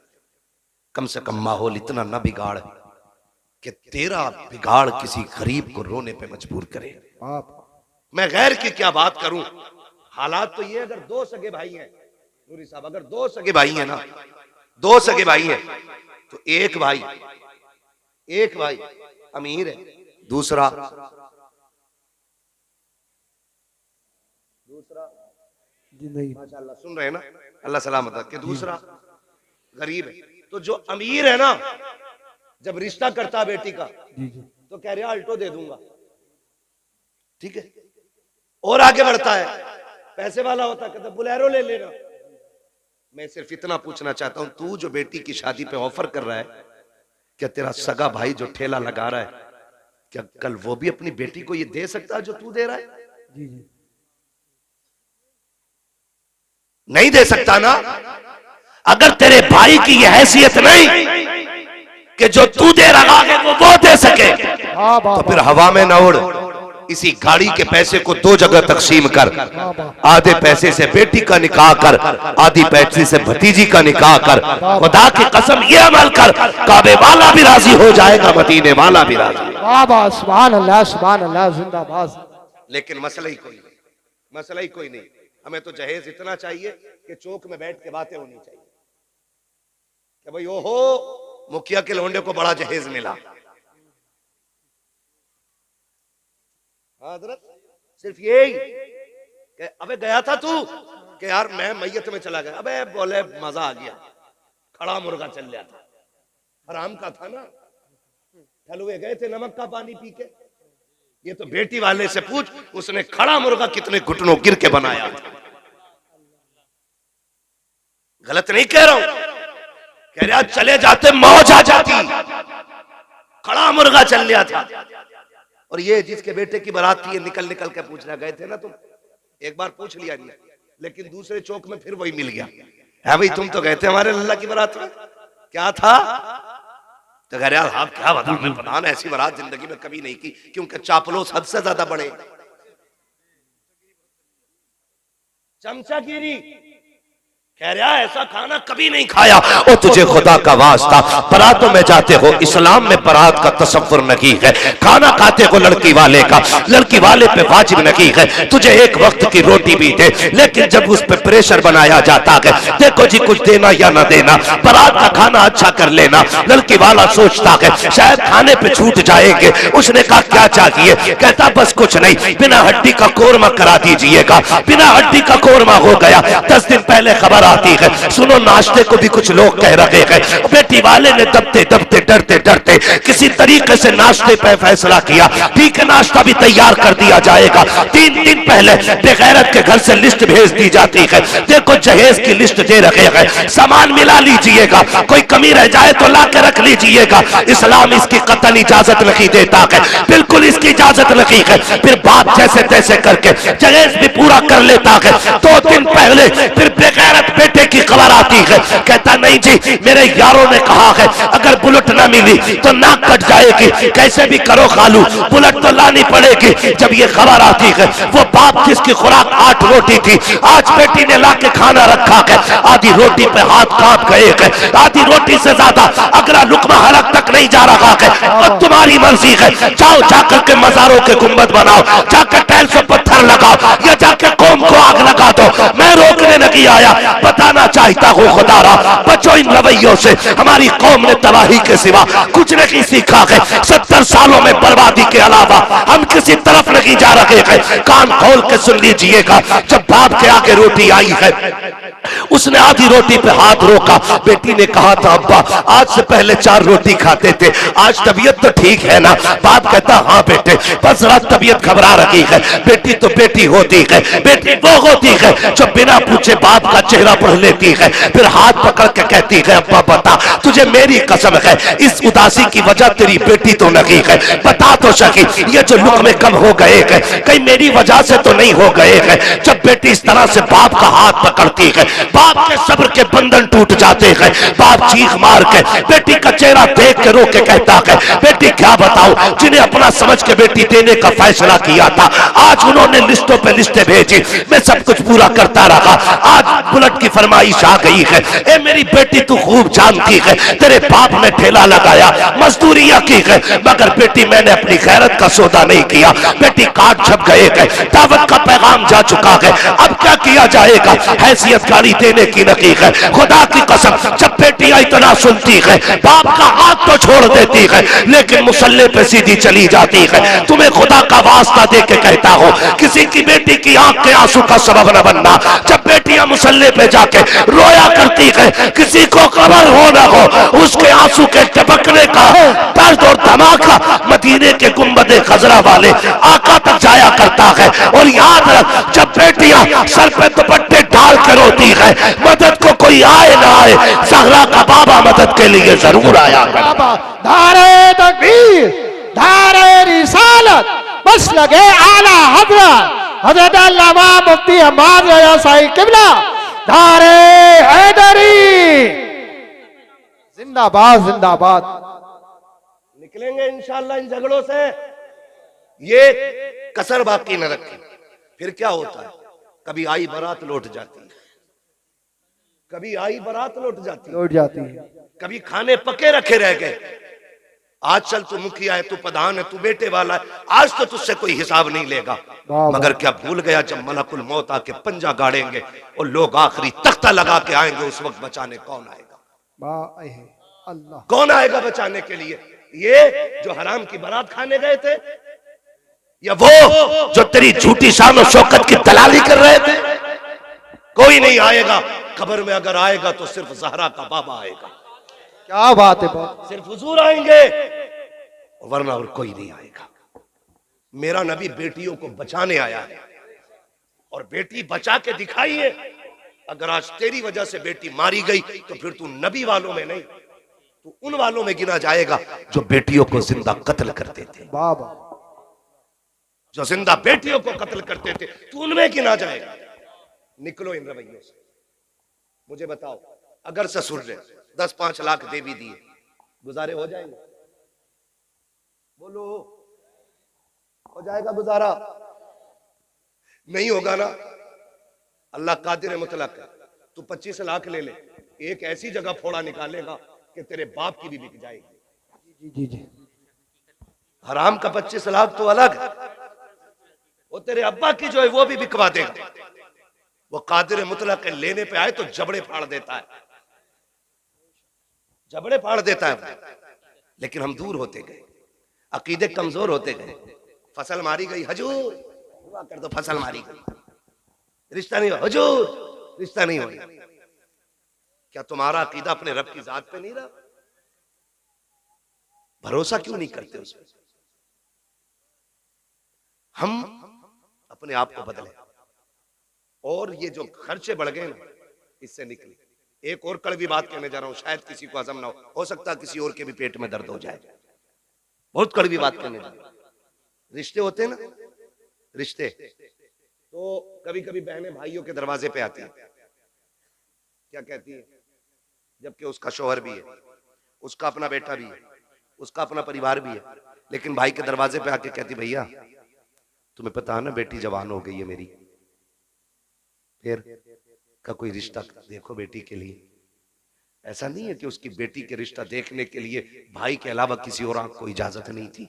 Speaker 1: कम से कम माहौल इतना ना बिगाड़ कि तेरा बिगाड़ किसी गरीब को रोने पे मजबूर करे। मैं गैर की क्या बात करूं। हालात तो ये, अगर 2 सगे भाई हैं नूरी साहब, अगर 2 सगे भाई हैं ना, 2 सगे भाई हैं तो एक भाई अमीर है, दूसरा माशाल्लाह सुन रहे हैं ना, अल्लाह सलामत रखे, दूसरा गरीब है। तो जो अमीर है ना, जब रिश्ता करता बेटी का तो कह रहा अल्टो दे दूंगा, ठीक है। और आगे बढ़ता है, पैसे वाला होता कहता बुलेरो ले लेना। मैं सिर्फ इतना पूछना चाहता हूं, तू जो बेटी की शादी पे ऑफर कर रहा है, क्या तेरा सगा भाई जो ठेला लगा रहा है, क्या कल वो भी अपनी बेटी को ये दे सकता है जो तू दे रहा है?
Speaker 2: जी जी।
Speaker 1: नहीं दे सकता ना। अगर तेरे भाई की यह हैसियत नहीं कि जो तू दे रहा है वो दे सके, तो फिर हवा में न उड़। इसी गाड़ी के पैसे को दो जगह तकसीम कर, आधे पैसे से बेटी का निकाह कर, आधी पैसे से भतीजी का निकाह कर। खुदा की कसम ये अमल कर, काबे वाला भी राजी हो जाएगा, मदीने वाला भी राजी।
Speaker 2: सुभान अल्लाह, सुभान अल्लाह, जिंदाबाद।
Speaker 1: लेकिन मसला ही कोई नहीं, मसला ही कोई नहीं। हमें तो जहेज इतना चाहिए कि चौक में बैठ के बातें होनी चाहिए कि भाई ओहो मुखिया के लोंडे को बड़ा जहेज मिला। हजरत सिर्फ यही कि अबे गया था तू कि यार मैं मैयत में चला गया, अबे बोले मजा आ गया, खड़ा मुर्गा चल गया था, हराम का था ना, हलवे गए थे नमक का पानी पी के। ये तो बेटी वाले से पूछ, उसने खड़ा मुर्गा कितने घुटनों गिर के बनाया था। गलत नहीं कह रहा हूं, कह रहा चले जाते मौज आ जाती, खड़ा मुर्गा चल गया था। और ये जिसके बेटे की बारात थी, निकल निकल के पूछना गए थे ना तुम, एक बार पूछ लिया नहीं, लेकिन दूसरे चौक में फिर वही मिल गया, है भाई तुम तो गए थे हमारे लल्ला की बारात में, क्या था? तो कह रहा आप क्या बता, मैं पता ना ऐसी बारात जिंदगी में कभी नहीं की, क्योंकि चापलोस हद से ज्यादा बड़े। चमचागिरी कह रहा ऐसा खाना कभी नहीं खाया। ओ तुझे खुदा का वास्ता, बारातों में जाते हो, इस्लाम में बारात का तसव्वुर नहीं है, खाना खाते हो लड़की वाले का, लड़की वाले पे वाजिब नहीं है, तुझे एक वक्त की रोटी भी दे, लेकिन जब उस पे प्रेशर बनाया जाता है, देखो जी कुछ देना या ना देना, बारात का खाना अच्छा कर लेना, लड़की वाला सोचता है शायद खाने पे छूट जाएंगे। उसने कहा क्या चाहिए? कहता बस कुछ नहीं, बिना हड्डी का कोरमा करा दीजिएगा। बिना हड्डी का कोरमा हो गया। 10 दिन पहले खबर आती है, सुनो नाश्ते को भी कुछ लोग कह रहे हैं। बेटी वाले ने दबते दबते डरते डरते किसी तरीके से नाश्ते पे फैसला किया, ठीक है नाश्ता भी तैयार कर दिया जाएगा। 3 दिन पहले बेगैरत के घर से लिस्ट भेज दी जाती है, देखो जहेज की लिस्ट दे रखे हैं, सामान मिला लीजिएगा, कोई कमी रह जाए तो ला के रख लीजिएगा। इस्लाम इसकी कतई इजाजत नहीं देता है, बिल्कुल इसकी इजाजत नहीं है। फिर बात जैसे तैसे करके जहेज भी पूरा कर लेता है। 2 दिन पहले फिर बेगैरत बेटे की खबर आती है, कहता नहीं जी मेरे यारों ने कहा है अगर बुलेट ना मिली तो नाक कट जाएगी, कैसे भी करो खालू बुलेट तो लानी पड़ेगी। जब ये खबर आती है, वो बाप जिसकी खुराक 8 रोटी थी, आज बेटी ने ला के खाना रखा है, आधी रोटी पे हाथ कांप गए हैं, आधी रोटी से ज्यादा अगला लुकमा हलक तक नहीं जा रहा है। और तुम्हारी मर्जी है, जाओ जाकर के मजारों के गुंबद बनाओ, जाकर टाइल्स पर पत्थर लगाओ, या जाकर कौम को आग लगा दो, मैं रोकने नहीं आया। बताना चाहता हूँ खुदारा, बचो इन रवैयों से, हमारी कौम ने तबाही के सिवा कुछ नहीं सीखा है। 70 सालों में बर्बादी के अलावा हम किसी तरफ नहीं जा रहे हैं। कान खोल के सुन लीजिएगा, जब बाप के आगे रोटी आई है, उसने आधी रोटी पे हाथ रोका। बेटी ने कहा था अब्बा आज से पहले 4 रोटी खाते थे, आज तबीयत तो ठीक है ना? बाप कहता हाँ बेटे, बस रात तबीयत घबरा रही है। बेटी तो बेटी होती है, बेटी वो होती है जो बिना पूछे बाप का चेहरा पढ़ लेती है, फिर हाथ पकड़ के कहती है अब्बा बता, तुझे मेरी कसम है इस उदासी की वजह तेरी बेटी तो नहीं है, बता तो सकी ये जो लुक़मे कम हो गए हैं कहीं मेरी वजह से तो नहीं हो गए हैं। जब बेटी इस तरह से बाप का हाथ पकड़ती है, बाप के सब्र के बंधन टूट जाते हैं। बाप चीख मार के बेटी का चेहरा देख के रो के कहता है बेटी क्या बताऊं, जिन्हें अपना समझ के बेटी देने का फैसला किया था, आज उन्होंने लिस्टों पे लिस्टें भेजी, मैं सब कुछ पूरा करता रहा, आज बुलेट की फरमाइश आ गई है। ए मेरी बेटी तू खूब जानती है, तेरे बाप ने ठेला लगाया, मजदूरियां की है, मगर बेटी मैंने अपनी गैरत का सौदा नहीं किया। बेटी काट छप गए हैं, दावत का पैगाम जा चुका है, अब क्या किया जाएगा? हैसियत का गाली देने की नकी है। खुदा की कसम, जब बेटियां इतना सुनती है, बाप का हाथ तो छोड़ देती है, लेकिन मुसल्ले पे सीधी चली जाती है। तुम्हें खुदा का वास्ता दे के कहता हूं, किसी की बेटी की आंख के आंसू का सबब न बनना। जब बेटियां मुसल्ले पे जाके रोया करती है, किसी को खबर हो ना हो, उसके आंसू के टपकने का दर्द और धमाका मदीने के गुंबदे खजरा वाले आका तक जाया करता है। और याद रख, जब बेटियां सर पे दुपट्टे डाल कर रोती है, मदद को कोई आए ना आए, ज़हरा का बाबा मदद के लिए जरूर आया।
Speaker 2: बाबा धारे तकबीर, धारे रिसालत, बस लगे आला हजरत हजरत अल्लामा मुफ्ती हम्माद रज़ा साहिब किबला, धारे हैदरी, जिंदाबाद जिंदाबाद।
Speaker 1: निकलेंगे इंशाअल्लाह इन झगड़ों से, ये कसर बाकी न रखी। फिर क्या होता है, कभी आई बारात लौट जाती है, कभी आई बारात लौट जाती है,
Speaker 2: लौट जाती है।
Speaker 1: कभी खाने पके रखे रह गए। आज चल तू मुखिया है, तू प्रधान है, तू बेटे वाला है, आज तो तुझसे कोई हिसाब नहीं लेगा। मगर क्या भूल गया, जब मलकुल मौत आके पंजा गाड़ेंगे और लोग आखिरी तख्ता लगा के आएंगे, उस वक्त बचाने कौन आएगा?
Speaker 2: अल्लाह,
Speaker 1: कौन आएगा बचाने के लिए? ये जो हराम की बारात खाने गए थे, या वो जो तेरी झूठी शान और शौकत की दलाली कर रहे थे? कोई नहीं आएगा। कब्र में अगर आएगा तो सिर्फ ज़हरा का बाबा आएगा।
Speaker 2: क्या बात है, बहुत
Speaker 1: सिर्फ हुजूर आएंगे, वरना और कोई नहीं आएगा। मेरा नबी बेटियों को बचाने आया है, और बेटी बचा के दिखाई है। अगर आज तेरी वजह से बेटी मारी गई, तो फिर तू नबी वालों में नहीं, तू उन वालों में गिना जाएगा जो बेटियों को जिंदा कत्ल करते थे।
Speaker 2: बाबा,
Speaker 1: जो जिंदा बेटियों को कत्ल करते थे, तू उनमें गिना जाएगा। निकलो इन रवैयों से। मुझे बताओ, अगर ससुर ने 10-5 लाख दे भी दिए, गुजारे हो जाएंगे? बोलो, हो जाएगा गुजारा? नहीं होगा ना। अल्लाह कादिर मुतलक है। तू 25 लाख ले ले, एक ऐसी जगह फोड़ा निकालेगा कि तेरे बाप की भी बिक जाएगी।
Speaker 2: जी जी जी।
Speaker 1: हराम का 25 लाख तो अलग है, वो तेरे अब्बा की जो है वो भी बिकवा देगा। वो कादिर मुतलक लेने पे आए तो जबड़े फाड़ देता है, जबड़े फाड़ देता है। लेकिन हम दूर होते गए, अकीदे कमजोर होते गए। फसल मारी गई, हजूर दुआ कर दो, फसल मारी गई, रिश्ता नहीं हो, हजूर रिश्ता नहीं हो। क्या तुम्हारा अकीदा अपने रब की जात पे नहीं रहा? भरोसा क्यों नहीं करते उस पर? हम अपने आप को बदले, और ये जो खर्चे बढ़ गए ना, इससे निकले। एक और कड़वी बात कहने जा रहा हूं, शायद किसी को हजम ना हो सकता है किसी और के भी पेट में दर्द हो जाए। बहुत कड़वी बात कहने जा रहा हूं। रिश्ते होते हैं ना, रिश्ते तो कभी कभी बहनें भाइयों के दरवाजे पे आती है, क्या कहती है? जबकि उसका शौहर भी है, उसका अपना बेटा भी है, उसका अपना परिवार भी है, लेकिन भाई के दरवाजे पे आके कहती, भैया तुम्हें पता है ना बेटी जवान हो गई है मेरी, फिर का कोई रिश्ता देखो बेटी के लिए। ऐसा नहीं है कि उसकी बेटी के रिश्ता देखने के लिए भाई के अलावा किसी और को इजाजत नहीं थी,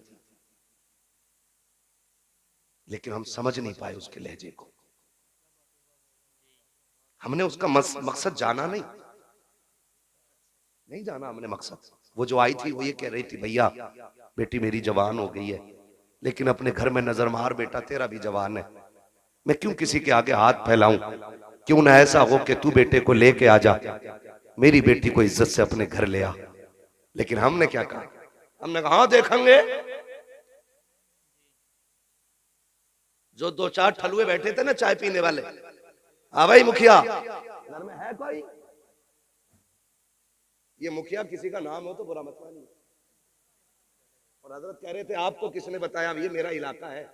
Speaker 1: लेकिन हम समझ नहीं पाए उसके लहजे को। हमने उसका मकसद जाना नहीं जाना हमने मकसद। वो जो आई थी वो ये कह रही थी, भैया बेटी मेरी जवान हो गई है, लेकिन अपने घर में नजर मार, बेटा तेरा भी जवान है, मैं क्यों किसी के आगे हाथ फैलाऊं? क्यों ना ऐसा हो कि तू बेटे को लेके आ जा, मेरी बेटी को इज्जत से अपने घर ले आ। लेकिन हमने क्या कहा? हमने कहा हाँ देखेंगे। जो 2-4 ठलुए बैठे थे ना चाय पीने वाले, हाँ भाई मुखिया घर में है कोई? ये मुखिया किसी का नाम हो तो बुरा मत मानिए। और हजरत कह रहे थे आपको किसने बताया? ये मेरा इलाका है,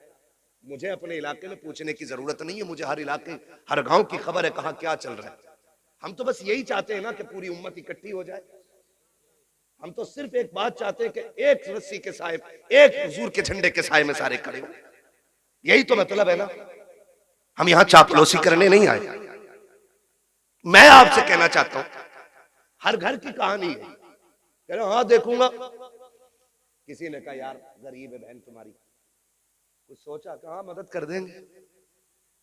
Speaker 1: मुझे अपने इलाके में पूछने की जरूरत नहीं है, मुझे हर इलाके हर गांव की खबर है कहां क्या चल रहा है। हम तो बस यही चाहते हैं ना कि पूरी उम्मत इकट्ठी हो जाए। हम तो सिर्फ एक बात चाहते हैं कि एक रस्सी के साए, एक हुजूर के झंडे के साए में सारे खड़े हो। यही तो मतलब है ना। हम यहां चापलूसी करने नहीं आए। मैं आपसे कहना चाहता हूं, हर घर की कहानी है। कह रहे हाँ देखूंगा। किसी ने कहा यार गरीब है बहन तुम्हारी, कुछ सोचा? कहा मदद कर देंगे।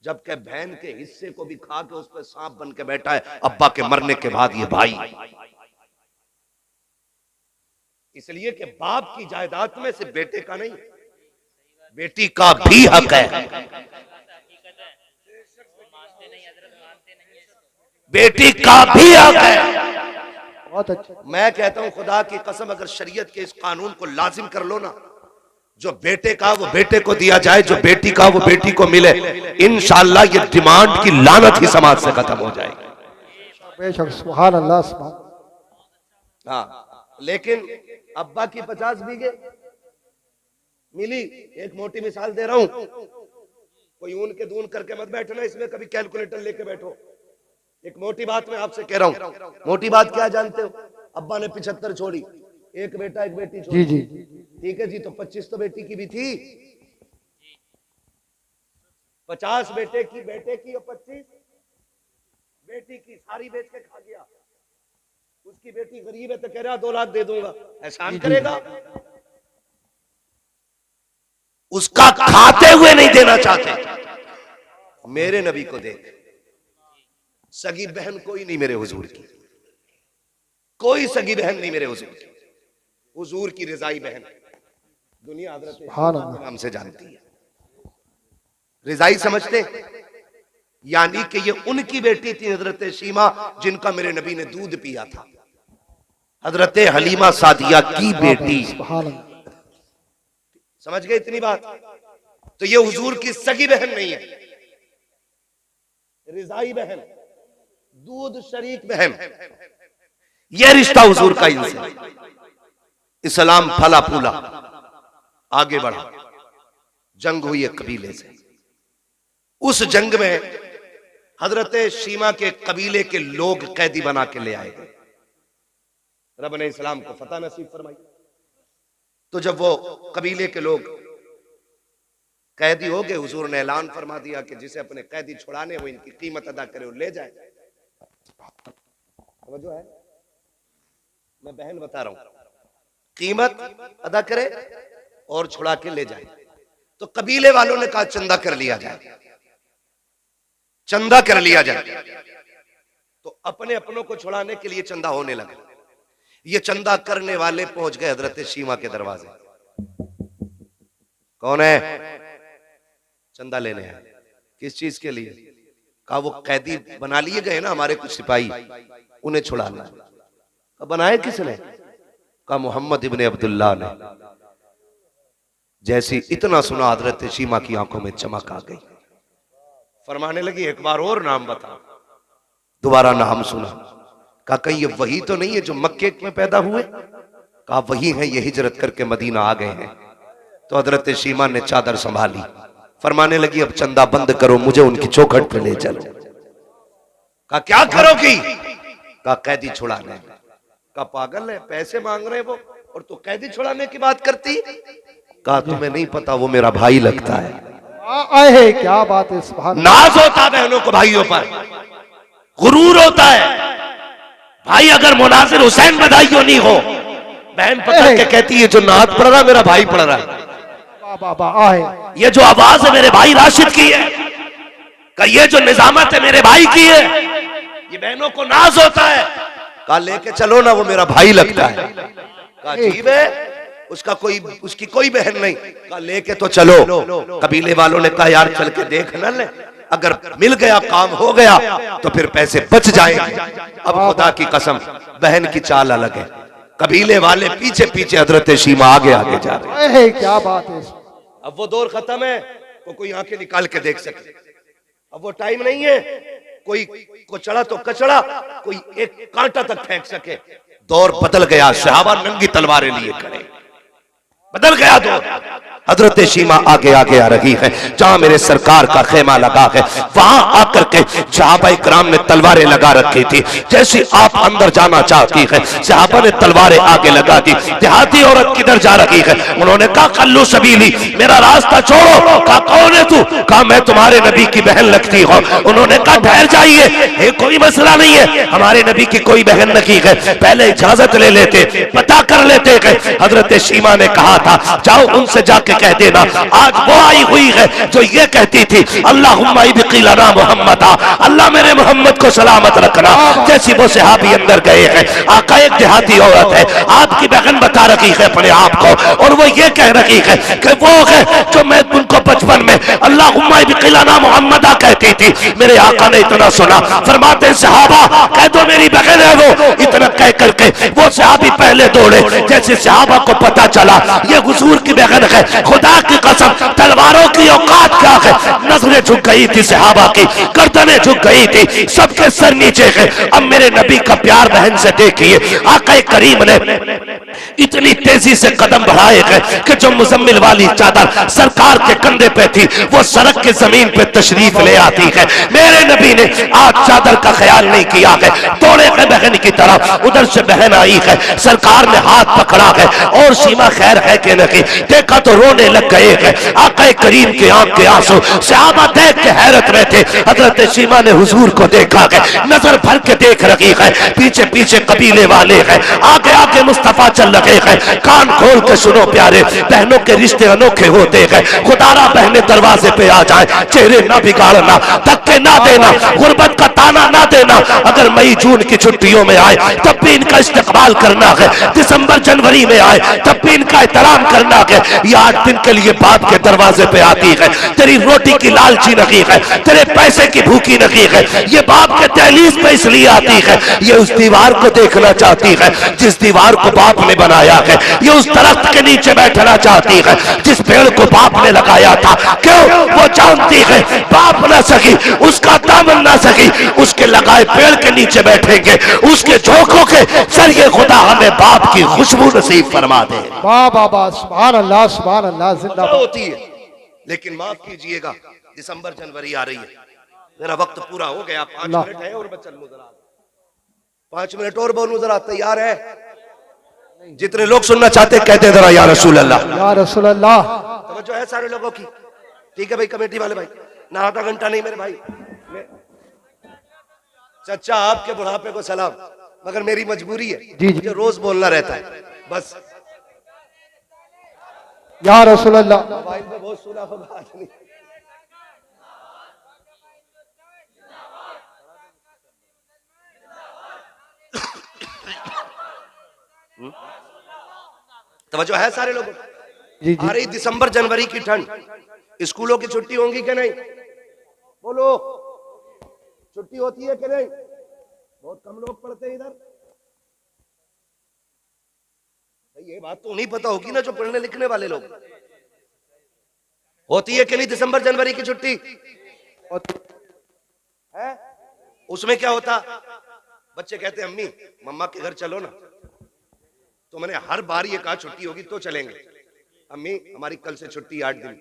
Speaker 1: जबकि बहन के हिस्से को भी खा के उस पर सांप बन के बैठा है अब्बा के मरने के बाद ये भाई। इसलिए कि बाप की जायदाद में सिर्फ बेटे का नहीं, बेटी का भी हक है। बेटी का भी हक है।
Speaker 2: बहुत अच्छा।
Speaker 1: मैं कहता हूं खुदा की कसम, अगर शरीयत के इस कानून को लाजिम कर लो ना, जो बेटे का वो बेटे को दिया जाए, जो बेटी का वो बेटी को मिले, इंशाअल्लाह ये डिमांड की लानत ही समाज से खत्म हो जाएगी।
Speaker 2: बेशक, सुभान अल्लाह, सुभान।
Speaker 1: हाँ, लेकिन अब्बा की 50 बीघे मिली। एक मोटी मिसाल दे रहा हूं, कोई ऊन के दून करके मत बैठना, इसमें कभी कैलकुलेटर लेके बैठो। एक मोटी बात मैं आपसे कह रहा हूं। मोटी बात क्या जानते हो? अब्बा ने 75 छोड़ी, एक बेटा एक बेटी छोड़ी।
Speaker 2: जी जी,
Speaker 1: ठीक है जी, तो 25 तो बेटी की भी थी। 50 बेटे की और 25 बेटी की, सारी बेच के खा गया। उसकी बेटी गरीब है तो कह रहा 2 लाख दे दूंगा, एहसान करेगा? उसका खाते हुए नहीं देना चाहते। मेरे नबी को देख, सगी बहन कोई नहीं मेरे हुजूर की, कोई सगी बहन नहीं मेरे हुजूर की। हुजूर की रिजाई बहन दुनिया हजरत के नाम से जानती है। रिजाई समझते, यानी कि ये उनकी बेटी थी हजरत शीमा, जिनका मेरे नबी ने दूध पिया था। हजरत हलीमा सादिया की बेटी। समझ गए इतनी बात? तो ये हुजूर की सगी बहन नहीं है, रिजाई बहन, दूध शरीक बहन। यह रिश्ता हुजूर का इनसे। इस्लाम फला फूला, आगे बढ़ा, जंग हुई एक कबीले से। उस जंग में हजरत शीमा के कबीले के लोग कैदी बना के ले आए गए। रब ने इस्लाम को फतह नसीब फरमाई। तो जब वो कबीले के लोग कैदी हो गए, हुजूर ने ऐलान फरमा दिया कि जिसे अपने कैदी छुड़ाने हो इनकी कीमत अदा करे और ले जाए। समझो है, मैं बहन बता रहा हूं, कीमत अदा करे और छुड़ा के ले जाए। तो कबीले वालों ने कहा चंदा कर लिया जाए, चंदा कर लिया जाए। तो अपने अपनों को छुड़ाने के लिए चंदा होने लगा। ये चंदा करने वाले पहुंच गए हजरत शीमा के दरवाजे। कौन है? चंदा लेने हैं। किस चीज के लिए? कहा वो कैदी बना लिए गए ना हमारे कुछ सिपाही, उन्हें छुड़ाना। बनाए किसने? कहा मोहम्मद इब्ने अब्दुल्लाह ने। जैसी इतना सुना हजरत शीमा की आंखों में चमक आ गई। फरमाने लगी एक बार और नाम बता। दोबारा नाम सुना। कहा कहीं ये वही तो नहीं है जो मक्के में पैदा हुए? कहा वही है, ये हिजरत करके मदीना आ गए हैं। तो हजरत शीमा ने चादर संभाली, फरमाने लगी अब चंदा बंद करो, मुझे उनकी चौखट पे ले चलो। कहा क्या करोगी? कहा कैदी छुड़ाने। कहा पागल है, पैसे मांग रहे वो और तू कैदी छुड़ाने की बात करती? कहा तुम्हें नहीं पता वो मेरा भाई लगता है।
Speaker 2: आहे, क्या बात है, सुभान।
Speaker 1: नाज होता है बहनों को भाइयों पर, गुरूर होता है। भाई अगर मुनासिर हुसैन बधाइयों नहीं हो, बहन पकड़ के कहती है जो नात पढ़ रहा मेरा भाई पढ़ रहा है। ये जो आवाज है मेरे भाई राशिद की है, का ये जो निजामत है मेरे भाई की है। ये बहनों को नाज होता है। कहा लेके चलो ना, वो मेरा भाई लगता है। कहा अजीब है, उसकी कोई बहन नहीं। कहा लेके तो चलो। कबीले वालों ने कहा यार चल के देख न ले, अगर मिल गया काम हो गया तो फिर पैसे बच जाएंगे। अब खुदा की कसम बहन की चाल अलग है। कबीले वाले पीछे पीछे, हजरत शीमा आगे आगे जा रहे हैं।
Speaker 2: क्या बात है।
Speaker 1: अब वो दौर खत्म है तो कोई आंखें निकाल के देख सके। अब वो टाइम नहीं है कोई को चढ़ा तो कचड़ा, कोई एक कांटा तक फेंक सके। दौर बदल गया, सहाबा नंगी तलवारें लिए खड़े, बदल गया दौर। हजरत शीमा आगे आगे आ रही है। जहां मेरे सरकार का खेमा लगा है वहां आकर के सहाबा इकराम ने तलवारें लगा रखी थी। जैसे आप अंदर जाना चाहती है, सहाबा ने तलवारें आगे लगा दी। देहाती औरत किधर जा रही है? उन्होंने कहा कल्लू सबीली, मेरा रास्ता छोड़ो। कहा कौन है तू? कहा मैं तुम्हारे नबी की बहन लगती हूँ। उन्होंने कहा ठहर जाइए, कोई मसला नहीं है, हमारे नबी की कोई बहन नहीं है, पहले इजाजत ले लेते, पता कर लेते। हजरत शीमा ने कहा था जाओ उनसे जाके कह देना। आज वो आई हुई है जो ये कहती थी अल्लाहुम्मा इब्क़ी लना मुहम्मदा, अल्लाह मेरे मोहम्मद को सलामत रखना। जैसी वो सहाबी अंदर गए हैं, आका एक देहाती औरत है, आपकी बहन बता रही है अपने आप को, और वो ये कह रही है कि वो है जो मैं तुमको बचपन में अल्लाहुम्मा इब्क़ी लना मुहम्मदा कहती थी। मेरे आका ने इतना सुना, फरमाते सहाबा कह दो मेरी बहन है वो। इतना कह करके वो सहाबी पहले दौड़े। जैसे सहाबा को पता चला ये हुजूर की बहन है, खुदा की कसम तलवारों की औकात क्या है। नजरें झुक गई थी सहाबा की, गर्दनें झुक गई थी, सबके सर नीचे है। अब मेरे नबी का प्यार बहन से देखिए, आका करीम ने इतनी तेजी से कदम बढ़ाए हैं कि जो मुजम्मिल वाली चादर सरकार के कंधे पे थी वो सड़क के जमीन पे तशरीफ ले आती है। मेरे नबी ने आज चादर का ख्याल नहीं किया है, दौड़े है बहन की तरफ। उधर से बहन आई है, सरकार ने हाथ पकड़ा है और सीमा खैर है कि नहीं, देखा तो रोने लग गए हैं। आका करीम के आंख के आंसू, सहाबा देख के हैरत में थे। हजरत सीमा ने हुजूर को देखा है, नजर भर के देख रही है, पीछे पीछे कबीले वाले हैं, आगे आगे मुस्तफा चल रहे हैं। कान खोल के सुनो प्यारे, बहनों के रिश्ते अनोखे होते हैं। खुदारा बहने दरवाजे पे आ जाए, चेहरे ना बिगाड़ना, धक्के ना देना, गुर्बत का ताना ना देना। अगर मई जून की छुट्टियों में आए तब भी इनका इस्तेमाल करना है, दिसंबर जनवरी में आए तब भी इनका एहतराम करना है। ये 8 दिन के लिए बाप के दरवाजे पे आती है, तेरी रोटी की लालची नहीं है, तेरे पैसे की भूखी नहीं है। ये बाप के दहलीज पे इसलिए आती है, ये उस दीवार को देखना चाहती है जिस दीवार को बाप ने बनाया है। ये उस दरख्त के नीचे बैठना चाहती है जिस पेड़ को बाप ने लगाया था। क्यों? वो जानती है बाप ना सकी, उसका दामन ना सकी, उसके लगाए पेड़ के नीचे बैठेंगे, उसके झोंकों के जरिए खुदा हमें बाप की खुशबू नसीब फरमा दे।
Speaker 2: वाह वाह वाह, सुभान अल्लाह सुभान अल्लाह, जिंदाबाद
Speaker 1: होती है। लेकिन माफ कीजिएगा, दिसंबर जनवरी आ रही है, मेरा वक्त पूरा हो गया। 5 मिनट है और मैं चलूं जरा, 5 मिनट और बोलूं जरा, तैयार है? जितने लोग सुनना चाहते कहते जरा या रसूल अल्लाह,
Speaker 2: या रसूल अल्लाह।
Speaker 1: तवज्जो है सारे लोगों की? ठीक है भाई, कमेटी वाले भाई, ना आधा घंटा नहीं मेरे भाई। चचा आपके बुढ़ापे को सलाम, मगर मेरी मजबूरी है,
Speaker 2: जी जी,
Speaker 1: मुझे रोज बोलना रहता है बस।
Speaker 2: या रसूल अल्लाह।
Speaker 1: मोबाइल पे बहुत सुना होगा आदमी। तवज्जो है सारे लोगों?
Speaker 2: जी जी,
Speaker 1: आ रही दिसंबर जनवरी की ठंड, स्कूलों की छुट्टी होंगी कि नहीं? बोलो, छुट्टी होती है कि नहीं? बहुत कम लोग पढ़ते हैं इधर। ये बात तो नहीं पता होगी ना जो पढ़ने लिखने वाले लोग। होती है कि नहीं दिसंबर जनवरी की छुट्टी? है? उसमें क्या होता? बच्चे कहते हैं अम्मी मम्मा के घर चलो ना, तो मैंने हर बार ये कहा छुट्टी होगी तो चलेंगे। अम्मी हमारी कल से छुट्टी 8 दिन,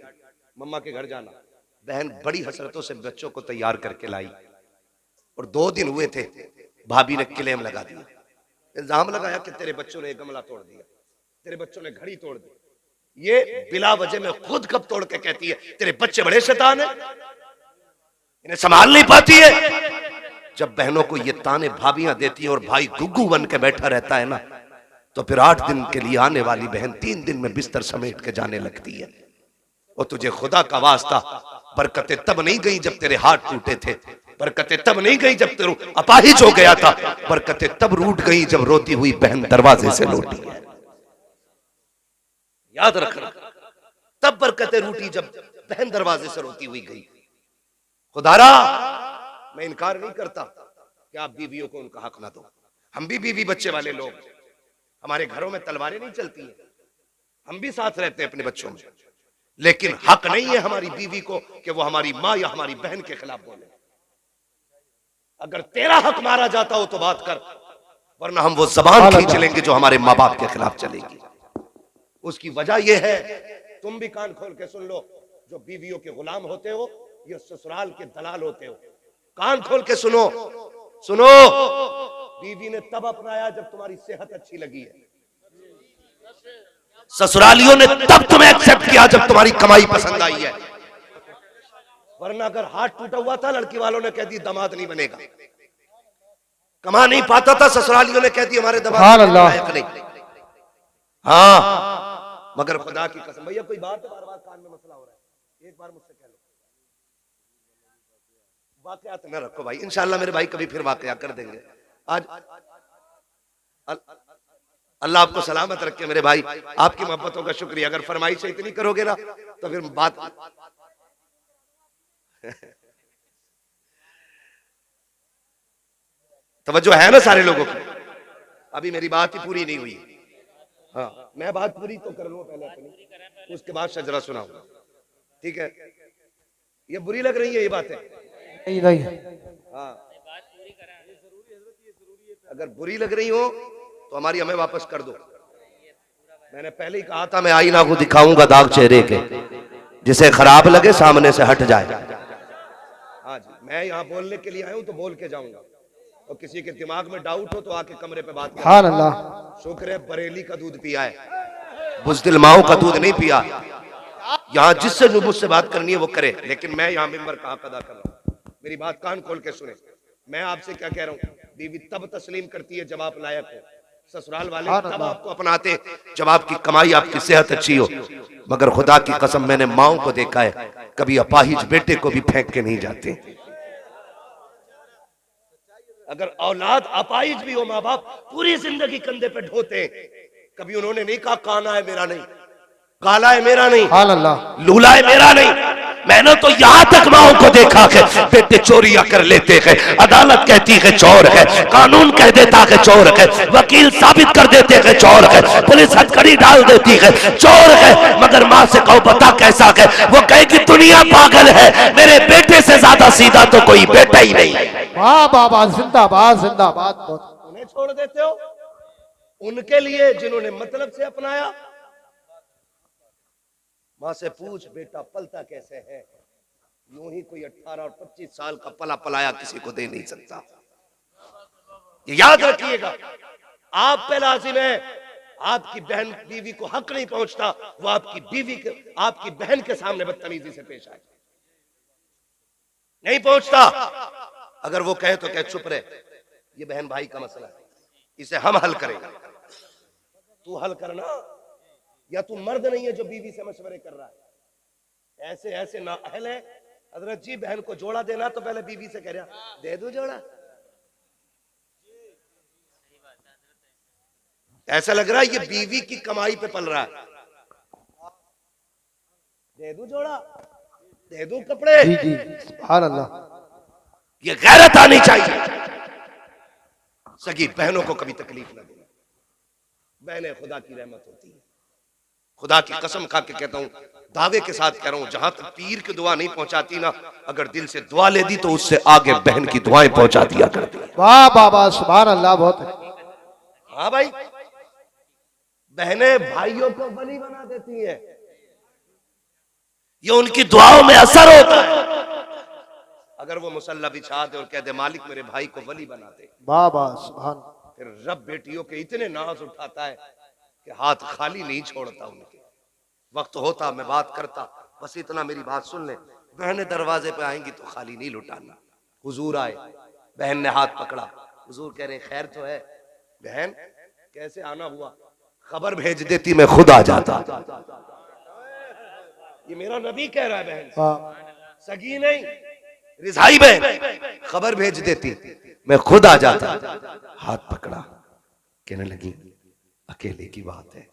Speaker 1: मम्मा के घर जाना। बहन बड़ी हसरतों से बच्चों को तैयार करके लाई, और 2 दिन हुए थे, भाभी ने क्लेम लगा दिया, इल्जाम लगाया कि तेरे बच्चों ने गमला तोड़ दिया, तेरे बच्चों ने घड़ी तोड़ दी। ये बिला वजह में खुद कब तोड़ के कहती है तेरे बच्चे बड़े शैतान है, इन्हें संभाल नहीं पाती है। जब बहनों को ये ताने भाभियां देती है और भाई गुग्गू बन के बैठा रहता है ना, तो फिर 8 दिन के लिए आने वाली बहन 3 दिन में बिस्तर समेट के जाने लगती है। और तुझे खुदा का वास्ता, बरकतें तब नहीं गई जब तेरे हाथ टूटे थे, बरकतें तब नहीं गई जब तेरू अपाहिज हो गया था, बरकतें तब रूठ गई जब रोती हुई बहन दरवाजे से लौटी है। याद रखना, तब बरकतें रूठी जब बहन दरवाजे से रोती हुई गई। खुदारा मैं इनकार नहीं करता कि आप बीवियों को उनका हक ना दो, हम भी बीवी बच्चे वाले लोग, हमारे घरों में तलवारें नहीं चलती हैं, हम भी साथ रहते हैं अपने बच्चों में, लेकिन हक नहीं है हमारी बीवी को कि वो हमारी माँ या हमारी बहन के खिलाफ बोले। अगर तेरा हक मारा जाता हो तो बात कर, वरना हम वो जबान खींच लेंगे जो हमारे माँ बाप के खिलाफ चलेगी। उसकी वजह यह है, तुम भी कान खोल के सुन लो, जो बीवियों के गुलाम होते हो, ये ससुराल के दलाल होते हो। कान खोल के सुनो, सुनो, बीवी ने तब अपनाया जब तुम्हारी सेहत अच्छी लगी है, ससुरालियों ने तब तुम्हें एक्सेप्ट किया जब तुम्हारी कमाई पसंद आई है। वरना अगर हाथ टूटा हुआ था, लड़की वालों ने कह दी दामाद नहीं बनेगा, कमा नहीं पाता था, ससुरालियों ने कह दी हमारे दामाद नहीं। हाँ, मगर खुदा की कसम, भैया कोई बात है, बार बार कान में मसला हो रहा है, एक बार मुझसे कह लो। वाकयात न रखो भाई, इंशाल्लाह मेरे भाई कभी फिर वाकया कर देंगे। आज अल्लाह आपको सलामत रखे मेरे भाई, आपकी मोहब्बतों का शुक्रिया। अगर फरमाइश इतनी करोगे ना तो फिर बात तवज्जो है ना सारे लोगों की। अभी मेरी बात ही पूरी नहीं हुई। हाँ, मैं बात पूरी तो कर लूँ पहले अपनी, उसके बाद शजरा सुनाऊंगा, ठीक है? ये बुरी लग रही है ये बातें?
Speaker 2: नहीं नहीं,
Speaker 1: हाँ, अगर बुरी लग रही हो तो हमारी हमें वापस कर दो। मैंने पहले ही कहा था मैं आईना को दिखाऊंगा दाग चेहरे के, जिसे खराब लगे सामने से हट जाए। हाँ जी, मैं यहाँ बोलने के लिए आया हूँ तो बोल के जाऊंगा, और किसी के दिमाग में डाउट हो तो आके कमरे पे बात
Speaker 2: हाँ अल्लाह।
Speaker 1: शुक्र है बरेली का दूध पिया है, बुज़दिल माओ का दूध नहीं पिया। यहाँ जिससे जो मुझसे बात करनी है वो करे, लेकिन मैं यहाँ मिंबर का हक अदा कर रहा हूँ। मेरी बात कान खोल के सुने। मैं आपसे क्या कह रहा हूँ, बीवी तब तस्लीम करती है जब आप लायक हो, ससुराल वाले तब आपको अपनाते जब आपकी कमाई, आपकी सेहत अच्छी हो। मगर खुदा की कसम मैंने माओ को देखा है, कभी अपाहिज बेटे को भी फेंक के नहीं जाते। अगर औलाद अपाहिज भी हो, माँ बाप पूरी जिंदगी कंधे पे ढोते, कभी उन्होंने नहीं कहा काना है मेरा नहीं, काला है मेरा नहीं, लूला है मेरा नहीं। मैंने तो यहाँ तक माओ को देखा है बेटे चोरियां कर लेते हैं, अदालत कहती है चोर है, कानून कह देता है चोर है, वकील साबित कर देते हैं चोर है, पुलिस हथकड़ी डाल देती है चोर है। मगर माँ से कहो बता कैसा है, वो कहेगी दुनिया पागल है, मेरे बेटे से ज्यादा सीधा तो कोई बेटा ही नहीं।
Speaker 2: वाह बाबा, जिंदाबाद जिंदाबाद।
Speaker 1: उन्हें छोड़ देते हो उनके लिए जिन्होंने मतलब से अपनाया। माँ से पूछ बेटा पलता कैसे है, यूं ही कोई 18 और 25 साल का पला पलाया किसी को दे नहीं सकता। ये याद रखिएगा, आप पे लाजिम है, आपकी बहन बीवी को हक नहीं पहुंचता, वो आपकी बीवी के, आपकी बहन के सामने बदतमीजी से पेश आए, नहीं पहुंचता। अगर वो कहे तो कहे चुप रहे, ये बहन भाई का मसला है, इसे हम हल करेंगे, तू हल करना। या तू मर्द नहीं है जो बीवी से मशवरे कर रहा है? ऐसे ऐसे ना अहल है। हजरत जी बहन को जोड़ा देना तो पहले बीवी से कह रहा दे दो जोड़ा, ऐसा लग रहा है ये बीवी की कमाई पे पल रहा है। दे दो जोड़ा, दे दो कपड़े,
Speaker 2: जी जी, सुभान अल्लाह।
Speaker 1: ये गैरत आनी चाहिए। सगी बहनों को कभी तकलीफ ना देना, बहनें खुदा की रहमत होती है। खुदा की कसम खा के कहता हूं, दावे के साथ कह रहा हूं, जहां तक पीर की दुआ नहीं पहुंचाती ना, अगर दिल से दुआ ले दी तो उससे आगे बहन की दुआएं पहुंचा दिया करती है।
Speaker 2: वाह बाबा, सुभान अल्लाह। बहुत
Speaker 1: हाँ भाई, बहनें भाइयों को वली बना देती है, ये उनकी दुआओं में असर होता है। अगर वो मुसल्ला बिछा दे और कह दे मालिक मेरे भाई को वली बना दे,
Speaker 2: बाबा सुभान,
Speaker 1: फिर रब बेटियों के इतने नाज उठाता है कि हाथ खाली नहीं छोड़ता उनके। वक्त होता मैं बात करता, बस इतना मेरी बात सुन ले। बहनें दरवाजे पे आएंगी तो खाली नहीं लुटाना। हुजूर आए, बहन ने हाथ पकड़ा, हुजूर कह रहे खैर तो है? बहन कैसे आना हुआ? खबर भेज देती मैं खुद आ जाता। ये मेरा नबी कह रहा है, बहन सगी नहीं रिजाई बहन, खबर भेज देती मैं खुद आ जाता। हाथ पकड़ा, कहने लगी अकेले की बात है,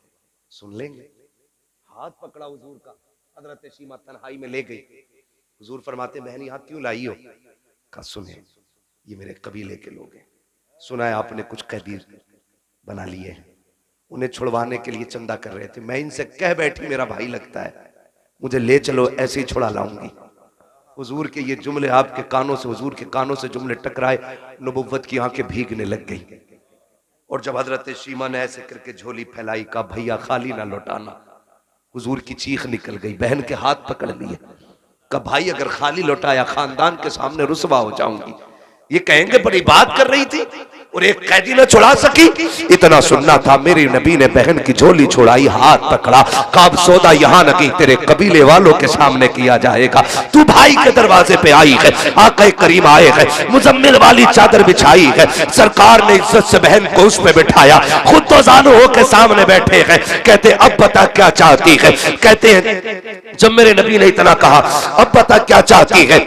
Speaker 1: सुन लेंगे। हाथ पकड़ा हुजूर का, हजरत शीमा तन्हाई में ले गई। हुजूर फरमाते बहन यहाँ क्यों लाई हो? कहा सुने, ये मेरे कबीले के लोग हैं, सुना है आपने कुछ कैदी बना लिए, उन्हें छुड़वाने के लिए चंदा कर रहे थे। मैं इनसे कह बैठी मेरा भाई लगता है, मुझे ले चलो, ऐसे ही छुड़ा लाऊंगी। हुजूर के ये जुमले आपके कानों से, हुजूर के कानों से जुमले टकराए, नबुव्वत की आंखें भीगने लग गई। और जब हजरत शीमा ने ऐसे करके झोली फैलाई, कहा भैया खाली ना लौटाना, हुजूर की चीख निकल गई। बहन के हाथ पकड़ लिए, कहा भाई अगर खाली लौटाया खानदान के सामने रुसवा हो जाऊंगी। ये कहेंगे बड़ी बात कर रही थी, और एक कैदी न छुड़ा सकी। इतना सुनना था, मेरे नबी ने बहन की झोली छुड़ाई, हाथ पकड़ा, काब सौदा यहाँ नहीं तेरे कबीले वालों के सामने किया जाएगा। तू भाई के दरवाजे पे आई है, आका करीम आए हैं, मुजम्मिल वाली चादर बिछाई है, सरकार ने इज्जत से बहन को उस पे बिठाया, खुद तो जानो होकर सामने बैठे हैं। कहते अब बता क्या चाहती है। कहते हैं जब मेरे नबी ने इतना कहा अब बता क्या चाहती है,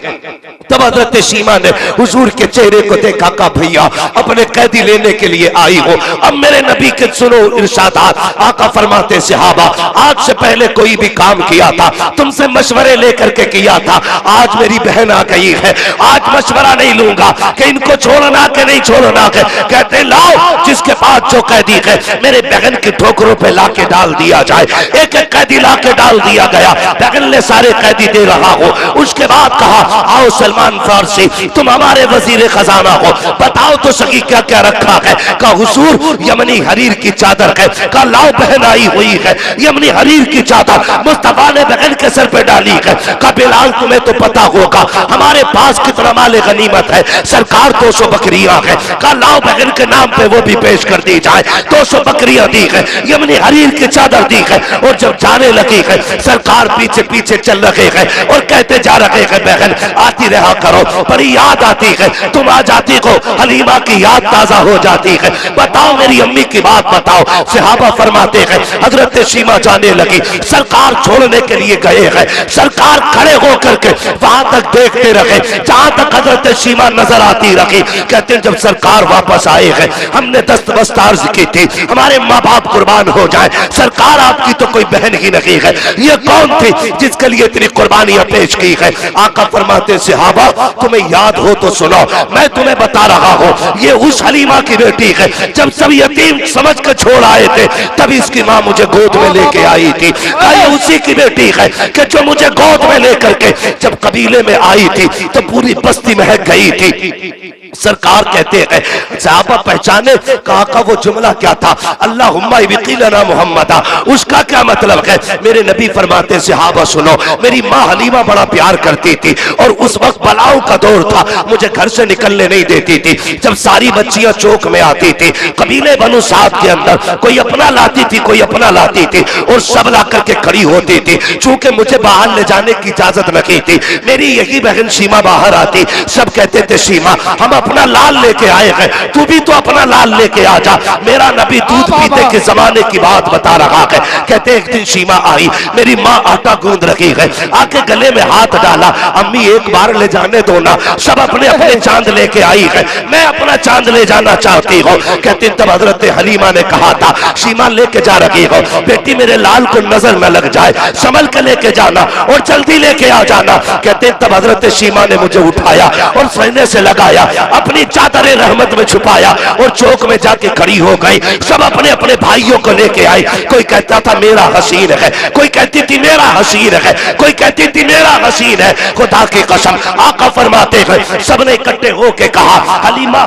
Speaker 1: तब हजरत शीमा ने हुजूर के चेहरे को देखा, कहा भैया अपने कैदी लेने के लिए आई हो। अब मेरे नबी के सुनो इरशादात, आका फरमाते सहाबा आज से पहले कोई भी काम किया था तुमसे मशवरे लेकर के किया था, आज मेरी बहन आ गई है, आज मशवरा नहीं लूंगा कि इनको छोड़ना के नहीं छोड़ना है। कहते लाओ जिसके पास जो कैदी है मेरे बहन की ठोकरों पे लाके डाल दिया जाए। एक एक कैदी लाके डाल दिया गया, बहन ने सारे कैदी दे रहा हो। उसके बाद कहा आओ सलमान फारसी तुम हमारे वजीर खजाना हो, बताओ तो सही क्या क्या रखा है। कहा हुजूर यमनी हरीर की चादर है। कहा लाओ बहन आई हुई है, यमनी हरीर की चादर मुस्तफा ने बहन के सर पे डाली है। कहा बिलाल तुम्हें तो पता होगा हमारे पास कितना माले गनीमत है, सरकार 200 बकरियां है। कहा लाओ बहन के नाम पे वो भी पेश कर दी जाए, 200 बकरियां दी है, यमनी हरीर की चादर दी है। और जब जाने लगी है सरकार पीछे पीछे चल रहे हैं और कहते जा रहे हैं बहन आती रहा करो, बड़ी याद आती है, तुम आ जाती हो हलीमा की याद ताजा हो जाती है, बताओ मेरी अम्मी की बात बताओ। सहाबा फरमाते हैं हजरत शीमा जाने लगी, सरकार छोड़ने के लिए गए हैं, सरकार खड़े होकर के वहां तक देखते रहे जहां तक हजरत शीमा नजर आती रही। कहते हैं जब सरकार वापस आए हैं हमने दस्तबस्त अर्ज की थी हमारे माँ बाप कुर्बान हो जाए, सरकार आपकी तो कोई बहन ही नहीं है, ये कौन थी जिसके लिए इतनी कुर्बानियां पेश की है। आका फरमाते सहाबा तुम्हें याद हो तो सुनो, मैं तुम्हें बता रहा हूं ये उस हलीमा की बेटी है, जब सब यतीम समझ कर छोड़ आए थे तभी इसकी मां मुझे गोद में लेके आई थी। ये उसी की बेटी है कि जो मुझे गोद में लेकर के जब कबीले में आई थी तो पूरी बस्ती महक गई थी। सरकार कहते हैं सहाबा पहचाने कहा वो जुमला क्या था, अल्लाहुम्मा इब्तिलना मुहम्मदा, उसका क्या मतलब है। मेरे नबी फरमाते सहाबा सुनो, मेरी माँ हलीमा बड़ा प्यार करती थी और उस वक्त बलाओं का दौर था, मुझे घर से निकलने नहीं देती थी। जब सारी बच्चियां चौक में आती थी कबीले बनु साद के अंदर कोई अपना लाती थी कोई अपना लाती थी और सब ला करके खड़ी होती थी। चूंकि मुझे बाहर ले जाने की इजाजत नहीं थी, मेरी यही बहन सीमा बाहर आती, सब कहते थे सीमा हम अपना लाल लेके आए हैं, तू भी तो अपना लाल लेके आ जा। मेरा नबी दूध पीते के जमाने की बात बता रहा है। कहते एक दिन सीमा आई, मेरी माँ आटा गूंद रही है, आके गले में हाथ डाला, अम्मी एक बार ले जाने दो ना, सब अपने अपने चांद लेके आई है, मैं अपना चांद ले जाना चाहती हूँ। कहते तब हजरत हलीमा ने कहा था सीमा लेके जा रही हो, बेटी मेरे लाल को नजर न लग जाए, संभल के लेके जाना और जल्दी लेके आ जाना। कहते तब हजरत सीमा ने मुझे उठाया और सीने से लगाया, अपनी चादर रहमत में छुपाया और चौक में जाके खड़ी हो गई। सब अपने अपने भाइयों को लेके आए, कोई कहता था मेरा हसीन है, कोई कहती थी मेरा हसीन है, कोई कहती थी मेरा हसीन है। खुदा की कसम आका फरमाते हैं सबने इकट्ठे होके कहा हलीमा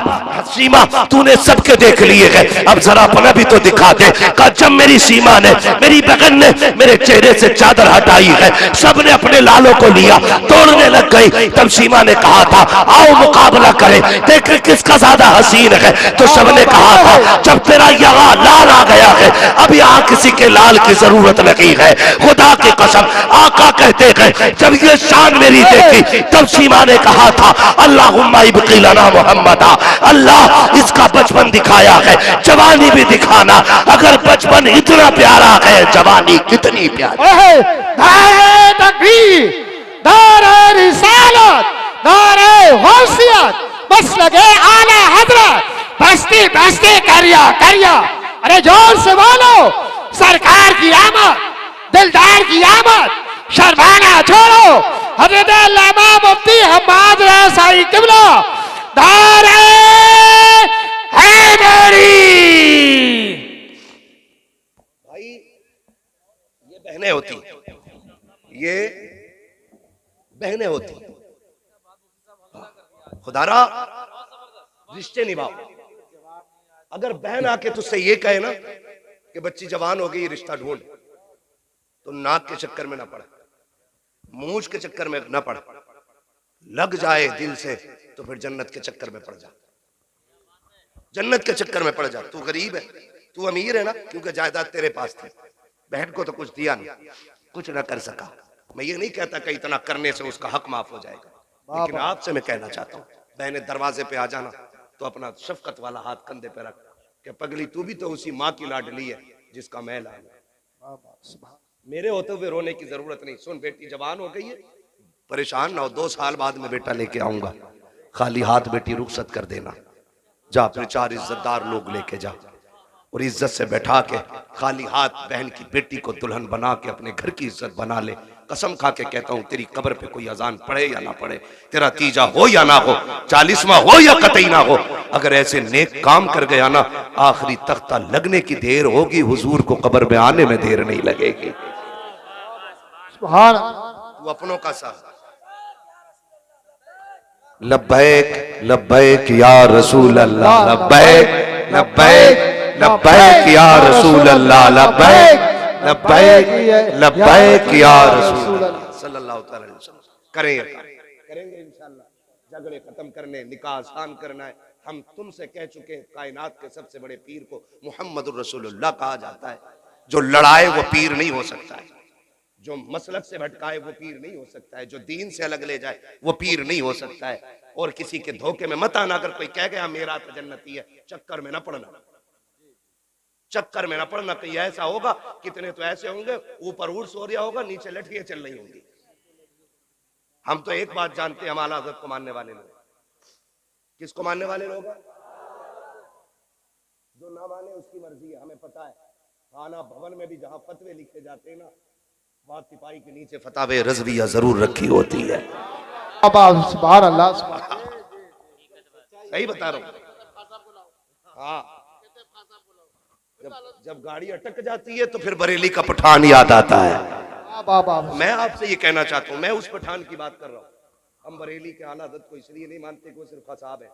Speaker 1: सीमा तूने सबके देख लिए है, अब जरा अपना भी तो दिखा दे। कहा जब मेरी सीमा ने मेरी बहन ने मेरे चेहरे से चादर हटाई है, सबने अपने लालों को लिया, तोड़ने लग गई। तब सीमा ने कहा था आओ मुकाबला करें, देख किसका ज्यादा हसीन है। तो सबने कहा था जब तेरा यहाँ लाल आ गया है अब यहाँ किसी के लाल की जरूरत नहीं है। खुदा की कसम आका कहते हैं जब ये शान मेरी देखी तब सीमा ने कहा था अल्लाहुम्मा इब्तिलना मुहम्मदा, अल्लाह इसका बचपन दिखाया है, जवानी भी दिखाना, अगर बचपन इतना प्यारा है जवानी कितनी प्यारी।
Speaker 2: नारे तकबीर, नारे रिसालत, नारे गौसियत, बस लगे आला हजरत, बस्ती बस्ती करिया करिया। अरे जोर से बोलो, सरकार की आमद, दिलदार की आमद, शर्माना छोड़ो, हजरत अल्लामा मुफ्ती हम्माद रसाई किबला दारे हैदरी।
Speaker 1: भाई ये बहनें होती, ये बहनें होती, खुदारा रिश्ते निभाओ। अगर बहन आके तुझसे ये कहे ना कि बच्ची जवान हो गई रिश्ता ढूंढ, तो नाक के चक्कर में ना पड़, मूछ के चक्कर में ना पड़, लग जाए दिल से तो फिर जन्नत के चक्कर में पड़ जा। जन्नत के चक्कर में पड़ जा। तू गरीब है, तू अमीर है ना, क्योंकि जायदाद तेरे पास थी, बहन को तो कुछ दिया नहीं, कुछ ना कर सका। मैं ये नहीं कहता कि इतना करने से उसका हक माफ हो जाएगा, लेकिन आपसे मैं कहना चाहता हूँ, बहने दरवाजे पे आ जाना तो अपना शफकत वाला हाथ कंधे पे रख कि पगली तू भी तो उसी माँ की लाडली है जिसका मैं लाल हूं। मेरे होते हुए रोने की जरूरत नहीं। सुन बेटी, जवान हो गई है, परेशान ना हो, 2 साल बाद में बेटा लेके आऊंगा, खाली हाथ बेटी रुखसत कर देना। जा फिर 4 इज्जतदार लोग लेके जा और इज्जत से बैठा के खाली हाथ बहन की बेटी को दुल्हन बना के अपने घर की इज्जत बना ले। कसम खा के कहता हूं, तेरी कब्र पे कोई अजान पढ़े या ना पढ़े, तेरा तीजा हो या ना हो, 40वां हो या कतई ना हो, अगर ऐसे नेक काम कर गया ना, आखिरी तख्ता लगने की देर होगी, हुजूर को कब्र में आने में देर नहीं लगेगी।
Speaker 2: सुभान
Speaker 1: तू अपनों का साथ लब्बैक लब्बैक या रसूल अल्लाह, लब्बैक लब्बैक लब्बैक या रसूल अल्लाह, लब्बैक लब्बैक लब्बैक या रसूल अल्लाह सल्लल्लाहु अलैहि वसल्लम। करेंगे इंशाअल्लाह। झगड़े खत्म करने, निकाह आसान करना है। हम तुमसे कह चुके हैं, कायनात के सबसे बड़े पीर को मुहम्मदुर रसूलुल्लाह कहा जाता है। जो लड़ाए वो पीर नहीं हो सकता है, जो मसलक से भटकाए वो पीर नहीं हो सकता है, जो दीन से अलग ले जाए वो पीर नहीं हो सकता है। और किसी के धोखे में मत आना। अगर कोई कह गया मेरा तो जन्नती है, चक्कर में ना पड़ना, चक्कर में ना पड़ना। कहीं ऐसा होगा, कितने तो ऐसे होंगे ऊपर ऊट सो रहा होगा, नीचे लठियां चल रही होंगी। हम तो एक बात जानते हैं, हम आला हज़रत को मानने वाले लोग। किसको मानने वाले लोग? जो ना माने उसकी मर्जी है, हमें पता है। थाना भवन में भी जहां फतवे लिखे जाते हैं ना, वहां तिपाही के नीचे फतावे रज़विया जरूर रखी होती है।
Speaker 2: सुभान अल्लाह,
Speaker 1: सही बता रहा हूँ। हाँ, जब गाड़ी अटक जाती है तो फिर बरेली का पठान याद आता है। मैं आपसे ये कहना चाहता हूँ, मैं उस पठान की बात कर रहा हूँ। हम बरेली के आला हज़रत को इसलिए नहीं मानते कि वो सिर्फ ख़साब है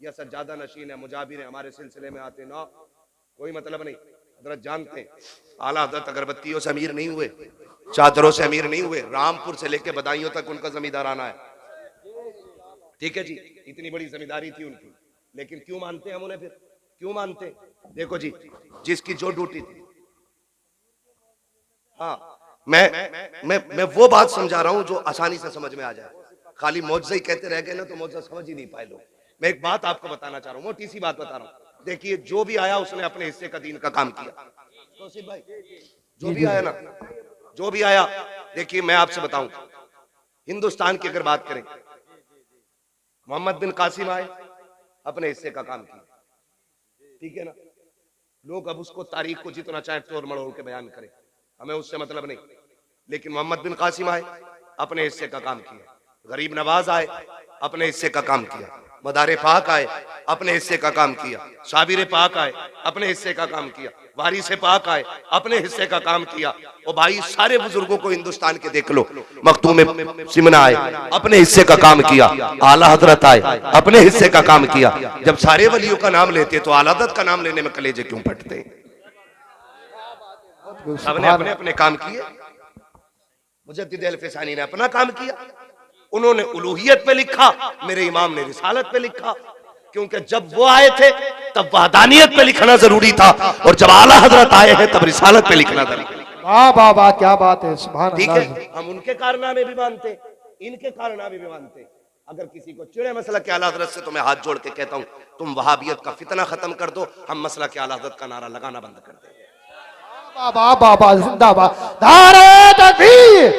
Speaker 1: या सज्जादा नशीन है, मुजाबिर है, हमारे सिलसिले में आते ना, कोई मतलब नहीं। हज़रत जानते हैं, आला हज़रत अगरबत्तियों से अमीर नहीं हुए, चादरों से अमीर नहीं हुए, रामपुर से लेके बदायूं तक उनका जमींदाराना है। ठीक है जी, इतनी बड़ी जमींदारी थी उनकी, लेकिन क्यों मानते हम उन्हें? फिर क्यों मानते? देखो जी, जिसकी जो ड्यूटी थी। हाँ, मैं वो बात समझा रहा हूं जो आसानी से समझ में आ जाए। खाली मौजज़ा ही कहते रह गए ना तो मौजज़ा समझ ही नहीं पाए लोग। मैं एक बात आपको बताना चाह रहा हूं, मोटी सी बात बता रहा हूं। देखिए, जो भी आया उसने अपने हिस्से का दीन का काम किया। तौसीफ भाई, जो भी आया ना, जो भी आया, देखिए मैं आपसे बताऊं, हिंदुस्तान की अगर बात करें, मोहम्मद बिन कासिम आए, अपने हिस्से का काम किया। ठीक है ना? लोग अब उसको तारीख को जितना चाहे तोड़ मड़ोड़ के बयान करें, हमें उससे मतलब नहीं। लेकिन मोहम्मद बिन कासिम आए, अपने हिस्से का काम किया। गरीब नवाज आए, अपने हिस्से का काम किया। मदारे पाक आए, अपने हिस्से का काम किया। साबिर पाक आए, अपने हिस्से का काम किया। वारिस पाक आए, अपने हिस्से का काम किया। और भाई, सारे बुजुर्गों को हिंदुस्तान के देख लो। मखदूम सिमना आए, अपने हिस्से का काम किया। आला हजरत आए, अपने हिस्से का काम किया। जब सारे वलियों का नाम लेते तो आला हजरत का नाम लेने में कलेजे क्यों फटते? सबने अपने अपने काम किए। मुजद्दिद अल-फिसानी ने अपना काम किया, उन्होंने उलूहियत पे लिखा, मेरे इमाम ने रिसालत पे लिखा। क्योंकि जब वो आए थे तब वहदानियत पे लिखना जरूरी था, और जब आला हजरत आए हैं तब रिसालत पे लिखना जरूरी।
Speaker 2: वाह वाह वाह, क्या बात है, सुभान
Speaker 1: ठीक
Speaker 2: अल्लाह।
Speaker 1: है, हम उनके कारनामे भी मानते, इनके कारनामे भी मानते। अगर किसी को चिड़े मसला के आला हजरत से, तो मैं हाथ जोड़ के कहता हूं, तुम वहाबियत का फितना खत्म कर दो, हम मसला के आला हजरत का नारा लगाना बंद कर देंगे।
Speaker 2: वाह वाह वाह, जिंदाबाद। नारे तकबीर,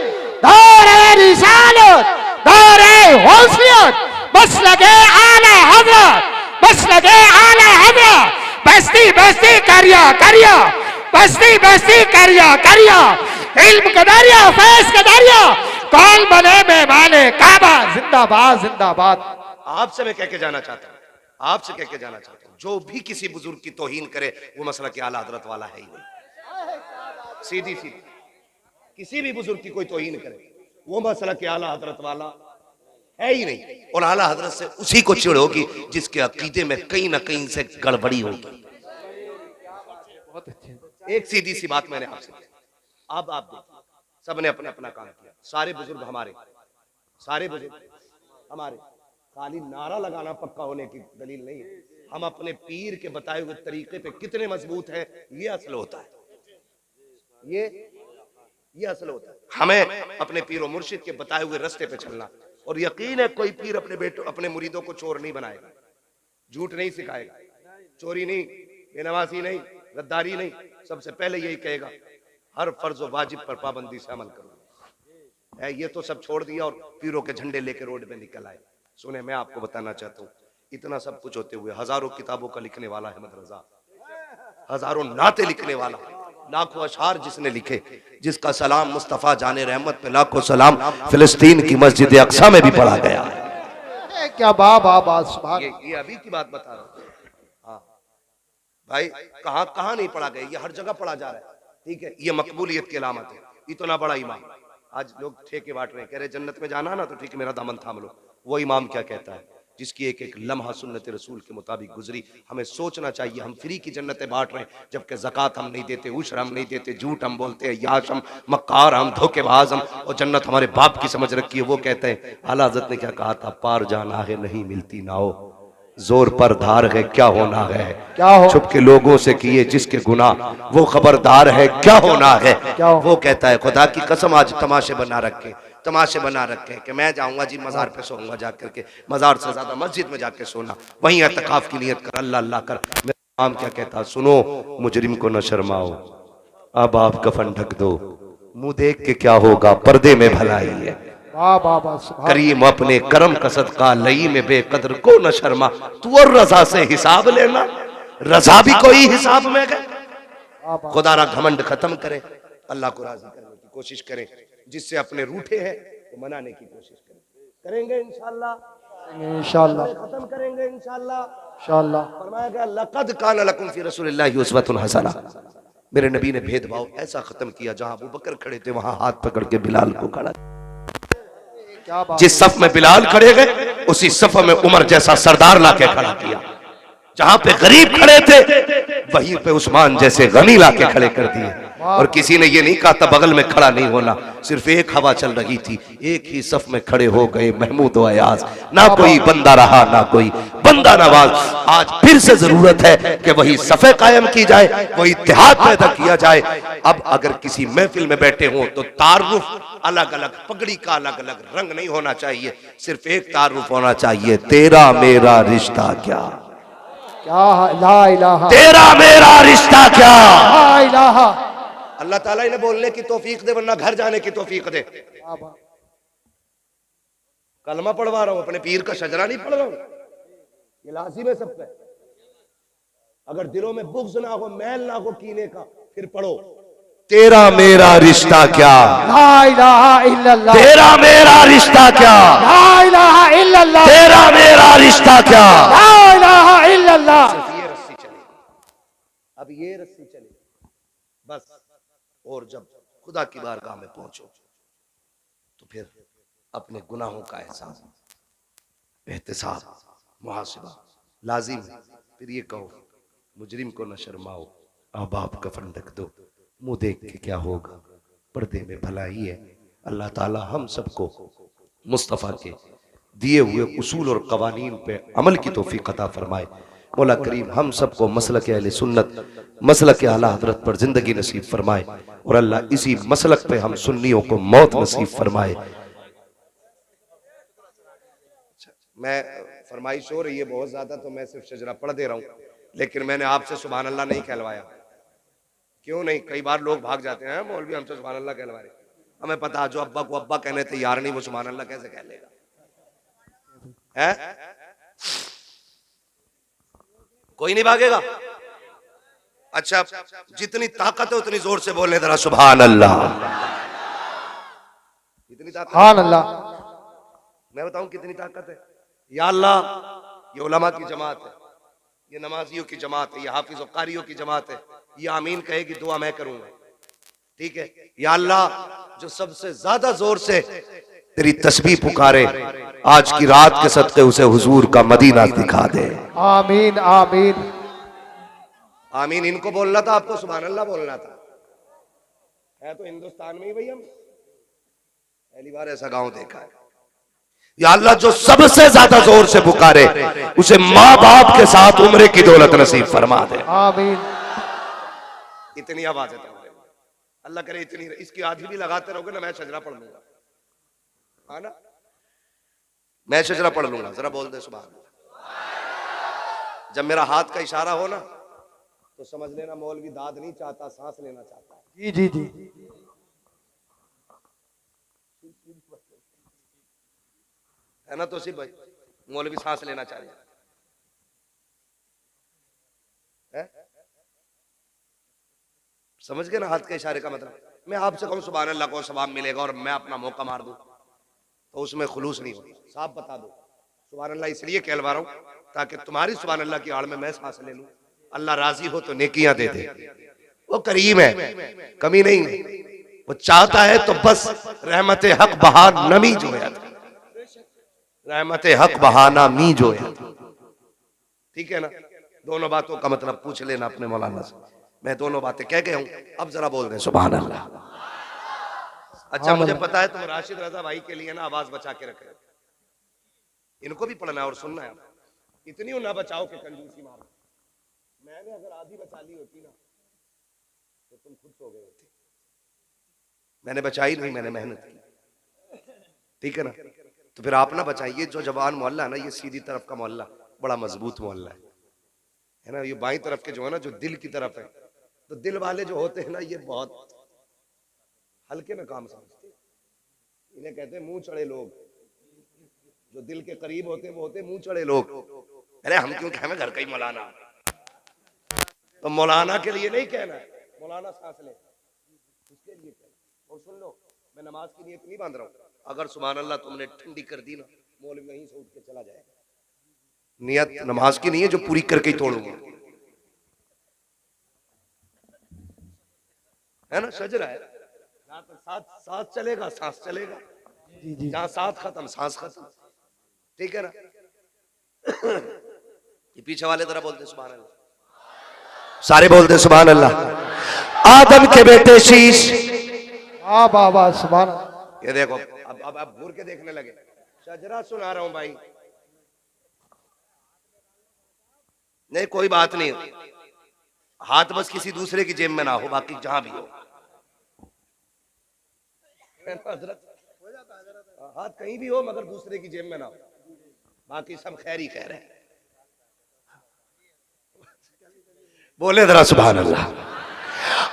Speaker 2: नारे रिसालत, नारे गौसियत, मसलके आला हजरत, मसलके आला हजरत। बस्ती बस्ती करिया करिया, बस्ती बस्ती करिया करिया, इल्म का दरिया, फैज़ का दरिया, कौन बने मेहमाने काबा। जिंदाबाद जिंदाबाद।
Speaker 1: आपसे मैं कह के जाना चाहता हूँ, आपसे कह के जाना चाहता हूँ, जो भी किसी बुजुर्ग की तौहीन करे वो मसला के आला हजरत वाला है ही नहीं। सीधी सीधी, किसी भी बुजुर्ग की कोई तौहीन करे वो मसला के आला हजरत वाला है ही नहीं। और आला हजरत से उसी को चिढ़ होगी जिसके अकीदे में कहीं ना कहीं से गड़बड़ी होगी। एक सीधी सी बात मैंने आपसे, अब आप देखिए, सबने अपना अपना काम किया। सारे बुजुर्ग हमारे, सारे बुजुर्ग हमारे। खाली नारा लगाना पक्का होने की दलील नहीं है। हम अपने पीर के बताए हुए तरीके पे कितने मजबूत हैं, ये असल होता है। ये असल होता है। हमें अपने पीर और मुर्शिद के बताए हुए रास्ते पे चलना। और यकीन है कोई पीर अपने बेटों अपने मुरीदों को चोर नहीं बनाएगा, झूठ नहीं सिखाएगा, चोरी नहीं, बेनमाजी नहीं, गद्दारी नहीं। सबसे पहले यही कहेगा हर फर्ज व वाजिब पर पाबंदी से अमल करो। ये तो सब छोड़ दिया और पीरों के झंडे लेके रोड पे निकल आए। सुने, मैं आपको बताना चाहता हूँ, इतना सब कुछ होते हुए हजारों किताबों का लिखने वाला अहमद रजा, हजारों नाते लिखने वाला, लाखों अशार जिसने लिखे, जिसका सलाम मुस्तफा जाने रहमत पे लाखों सलाम फिलिस्तीन की मस्जिद अक्सा में भी पढ़ा गया।
Speaker 2: क्या सुभान।
Speaker 1: ये अभी की बात बता रहा हूँ। हाँ भाई, कहाँ नहीं पढ़ा गया, ये हर जगह पढ़ा जा रहा है। ठीक है, ये मकबूलियत की अलामत है। इतना बड़ा इमाम, आज लोग ठेके बांट रहे हैं, कह रहे जन्नत में जाना ना तो ठीक है मेरा दामन थाम लो। वो इमाम क्या कहता है, जिसकी एक एक लम्हा सुन्नत रसूल के मुताबिक गुजरी। हमें सोचना चाहिए हम फ्री की जन्नतें बांट रहे हैं, जबकि ज़कात हम नहीं देते, उश्र हम नहीं देते, झूठ हम बोलते हैं, याश हम, मक्कार हम, धोखेबाज हम, और जन्नत हमारे बाप की समझ रखी है। वो कहते हैं, आला हज़रत ने क्या कहा था, पार जाना है नहीं मिलती नाओ, जोर पर धार है क्या होना है,
Speaker 2: क्या हो
Speaker 1: छुप के लोगों से किए जिसके गुनाह वो खबरदार है क्या होना है। वो कहता है खुदा की कसम आज तमाशे बना रखे कि मैं जाऊंगा जी मजार पे सोऊंगा जाकर के, मजार से ज्यादा मस्जिद में जाके सोना, वहीं एतकाफ की नियत कर, अल्लाह अल्लाह कर। मेरा इमाम क्या कहता, सुनो मुजरिम को न शर्माओ, अब आप कफन ढक दो, मुंह देख के क्या होगा, पर्दे में भलाई है। करीम अपने करम का सदका लई में बेकदर को न शर्मा, तू और रजा से हिसाब लेना, रजा भी कोई हिसाब में गए। खुदा रा घमंड खत्म करें, अल्लाह को राजी करने की कोशिश करें, जिससे अपने रूठे हैं तो मनाने की कोशिश करेंगे इंशाअल्लाह, खत्म करेंगे इंशाअल्लाह। फरमाया गया लक़द कान लकुम फी रसूलिल्लाहि उस्वतुन हसना। मेरे नबी ने भेदभाव ऐसा खत्म किया, जहां अबू बकर खड़े थे वहां हाथ पकड़ के बिलाल को खड़ा, जिस सफ में बिलाल खड़े गए उसी सफ में उमर जैसा सरदार लाके खड़ा किया, जहां पे गरीब खड़े थे वहीं पे उस्मान जैसे गनी लाके खड़े कर दिए। और किसी ने ये नहीं कहा था बगल में खड़ा नहीं होना, सिर्फ एक हवा चल रही थी, एक ही सफ में खड़े हो गए महमूद व अयाज, ना कोई बंदा रहा ना कोई बंदा नवाज। आज फिर से जरूरत है कि वही सफे कायम की जाए, वही इत्तेहाद पैदा किया जाए। अब अगर किसी महफिल में बैठे हों तो तारुफ अलग अलग, पगड़ी का अलग अलग रंग नहीं होना चाहिए, सिर्फ एक तारुफ होना चाहिए, तेरा मेरा रिश्ता क्या,
Speaker 2: ला इलाहा,
Speaker 1: तेरा मेरा रिश्ता क्या।
Speaker 2: ला इलाहा।
Speaker 1: अल्लाह ताला इन्हें बोलने की तौफीक दे, वरना घर जाने की तौफीक दे। कलमा पढ़वा रहा हूं, अपने पीर का शजरा नहीं पढ़ रहा हूं, ये लाजिम है सब पे। अगर दिलों में बुग़्ज़ ना हो, मैल ना हो कीने का, फिर पढ़ो तेरा मेरा रिश्ता क्या,
Speaker 2: ला इलाहा इल्लल्लाह,
Speaker 1: तेरा मेरा रिश्ता क्या,
Speaker 2: ला इलाहा इल्लल्लाह,
Speaker 1: तेरा मेरा रिश्ता क्या,
Speaker 2: ला इलाहा इल्लल्लाह।
Speaker 1: ये रस्सी चली, अब ये रस्सी चली बस। और जब खुदा की बारगाह में पहुंचो तो फिर अपने गुनाहों का एहसास, एहतिसाब, मुहासिबा लाजिम है। फिर ये कहो मुजरिम को न शर्माओ, अब आप कफन ढक दो, मुंह देख के क्या होगा, पर्दे में भलाई है। अल्लाह ताला हम सबको मुस्तफ़ा के दिए हुए उसूल और कवानीन पे अमल की तौफीक अता फरमाए। मौला करीम हम सबको मसलक अहले सुन्नत, मसलक आला हज़रत पर जिंदगी नसीब फरमाए, और अल्लाह इसी मसलक पे हम सुन्नियों को मौत नसीब फरमाए। मैं फरमाइश हो रही है बहुत ज्यादा, तो मैं सिर्फ शजरा पढ़ दे रहा हूँ, लेकिन मैंने आपसे सुभान अल्लाह नहीं कहलवाया। क्यों नहीं? कई बार लोग भाग जाते हैं, मौलवी हमसे सुभान अल्लाह कहलवा रहे, हमें पता जो अब्बा को अब्बा कहने तैयार नहीं, वो सुभान अल्लाह कैसे कह लेगा है? कोई नहीं भागेगा। अच्छा, जितनी ताकत है उतनी जोर से बोलने जरा सुभान अल्लाह। इतनी ताकत,
Speaker 2: सुभान अल्लाह।
Speaker 1: मैं बताऊं कितनी ताकत है। या अल्लाह, ये उलमा की जमात है, ये नमाजियों की जमात है, ये हाफिज और कारियों की जमात है, ये आमीन कहेगी दुआ मैं करूंगा, ठीक है। या अल्लाह, जो सबसे ज्यादा जोर से तेरी तस्बीह पुकारे, आज की रात के सदके उसे हुजूर का मदीना दिखा दे।
Speaker 2: आमीन आमीन
Speaker 1: आमीन इनको बोलना था, आपको सुभान अल्लाह बोलना था। है तो हिंदुस्तान में ही भाई, हम पहली बार ऐसा गांव देखा है। या अल्लाह जो सबसे ज्यादा जोर से पुकारे उसे माँ बाप के साथ उम्र की दौलत नसीब फरमा दे।
Speaker 2: आमीन।
Speaker 1: इतनी आवाज है तुम्हारे, अल्लाह करे इतनी, इसकी आधी भी लगाते रहोगे ना मैं शजरा पढ़ लूंगा, हाँ ना, मैं शजरा पढ़ लूंगा। जरा बोल दे सुभान अल्लाह। जब मेरा हाथ का इशारा हो ना तो समझ लेना मौलवी दाद नहीं चाहता, सांस लेना चाहता है।
Speaker 2: जी जी जी।
Speaker 1: है ना तो सिर्फ भाई मौलवी सांस लेना चाहिए है? समझ गए ना हाथ के इशारे का मतलब। मैं आपसे कहूं सुभान अल्लाह को सवाब मिलेगा और मैं अपना मौका मार दूं तो उसमें खुलूस नहीं होता। साफ बता दो सुभान अल्लाह इसलिए कहलवा रहा हूं ताकि तुम्हारी सुभान अल्लाह की आड़ में मैं सांस ले लूं, अल्लाह राजी हो तो नेकियां दे दे। वो करीम है, कमी नहीं है, वो चाहता है तो बस रहमत हक बहा नमी जो है, रहमत हक बहाना मी जो है। ठीक है ना, दोनों बातों का मतलब पूछ लेना अपने मौलाना से। मैं दोनों बातें कह गया हूं, अब जरा बोल दें सुभान अल्लाह। अच्छा मुझे पता है तुम राशिद रजा भाई के लिए ना आवाज बचा के रखे, इनको भी पढ़ना है और सुनना है। इतनी ना बचाओ कि कंजूसी मारो। मैंने अगर आधी बचा ली होती ना तो तुम खुद सो गए होते। मैंने बचाई नहीं, मैंने मेहनत की। ठीक है ना, तो फिर आप ना बचाइए। जो जवान मोहल्ला है ना, ये सीधी तरफ का मोहल्ला बड़ा मजबूत मोहल्ला है ना। ये बाई तरफ के जो है ना, जो दिल की तरफ है, तो दिल वाले जो होते हैं ना, ये बहुत हल्के में काम समझते हैं। इन्हें कहते हैं मुंह चढ़े लोग। जो दिल के करीब होते हैं वो होते हैं मुंह चढ़े लोग। अरे हम क्यों कहें घर का ही मौलाना, तो मौलाना के लिए नहीं कहना है मौलाना सांस ले, उसके लिए कहना। और सुन लो, मैं नमाज की नीयत नहीं बांध रहा हूँ। अगर सुभान अल्लाह तुमने ठंडी कर दी ना, मौलवी वहीं से उठ के चला जाएगा। नियत नमाज की नहीं है जो पूरी करके ही तोड़ूंगा, है ना। शजरा है, जहां तक साथ चलेगा सांस चलेगा, जहां साथ खत्म सांस खत्म। ठीक है ना। ये पीछे वाले तरह बोलते सुभान अल्लाह, सारे बोलते सुभान अल्लाह। आदम के बेटे शीश,
Speaker 2: वाह वाह वाह सुभान अल्लाह।
Speaker 1: ये देखो अब घूर के देखने लगे। शजरा सुना रहा हूं भाई, नहीं कोई बात नहीं, हाथ बस किसी दूसरे की जेब में ना हो, बाकी जहां भी हो। हाथ कहीं भी हो मगर दूसरे की जेब में ना हो, बाकी सब खैर ही खैर है। बोले जरा सुभान अल्लाह।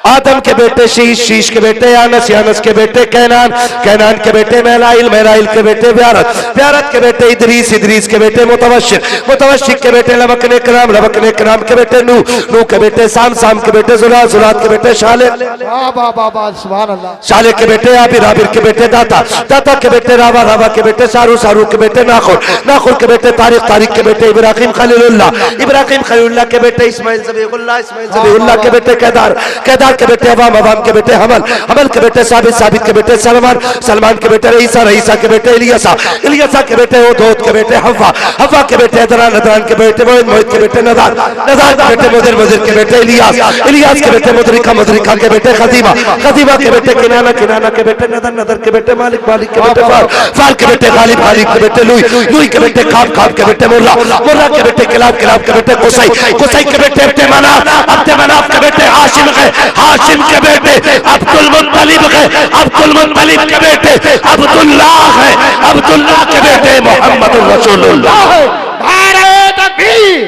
Speaker 1: आदम के बेटे शीश, शीश के बेटे यानस, यानस के बेटे कैनान, कैनान के बेटे महलाइल, महलाइल के बेटे व्यारत, व्यारत के बेटे इदरीस, इदरीस के बेटे मुतवशिक, मुतवशिक के बेटे लबकने कराम, लबकने कराम के बेटे नूह, नूह के बेटे साम, साम के बेटे जुलात, जुलात के बेटे शाले,
Speaker 2: वाह वाह वाह वाह सुभान अल्लाह।
Speaker 1: शाले के बेटे आबिर, आबिर के बेटे दाता, दाता के बेटे रावा, रावा के बेटे सारू, सारू के बेटे नाखुर, नाखुर के बेटे तारिक, तारिक के बेटे इब्राहिम खलीलुल्लाह, इब्राहिम खलीलुल्लाह के बेटे इस्माइल ज़बीहुल्लाह, इस्माइल ज़बीहुल्लाह के बेटे केदार, केदार के बेटे अवाम, अवाम के बेटे हमल, हमल के बेटे साबित, साबित के बेटे सलमान, सलमान के बेटे रईसा, रईसा के बेटे इलियासा, इलियासा के बेटे ओदोद के बेटे हवा, हवा के बेटे अदरान, अदरान के बेटे मोहित, मोहित के बेटे नदार, नदार के बेटे मुदिर, मुदिर के बेटे इलियास, इलियास के बेटे मुदरिका, मुदरिका के बेटे खदीमा, खदीमा के बेटे किनाना, किनाना के बेटे नदर, नदर के बेटे मालिक, मालिक के बेटे फाल, फाल के बेटे गालिब, गालिब के बेटे लुई, लुई के बेटे खाब, खाब के बेटे मुर्रा, मुर्रा के बेटे किलाब, किलाब के बेटे कुसै, कुसै के बेटे अब्दे मनाफ, अब्दे मनाफ के बेटे हाशिम है, हाशिम के बेटे अब्दुल मुत्तलिब है, अब्दुल मुत्तलिब के बेटे अब्दुल्लाह है, अब्दुल्लाह के बेटे मोहम्मद रसूलुल्लाह।
Speaker 2: नारे तकबीर,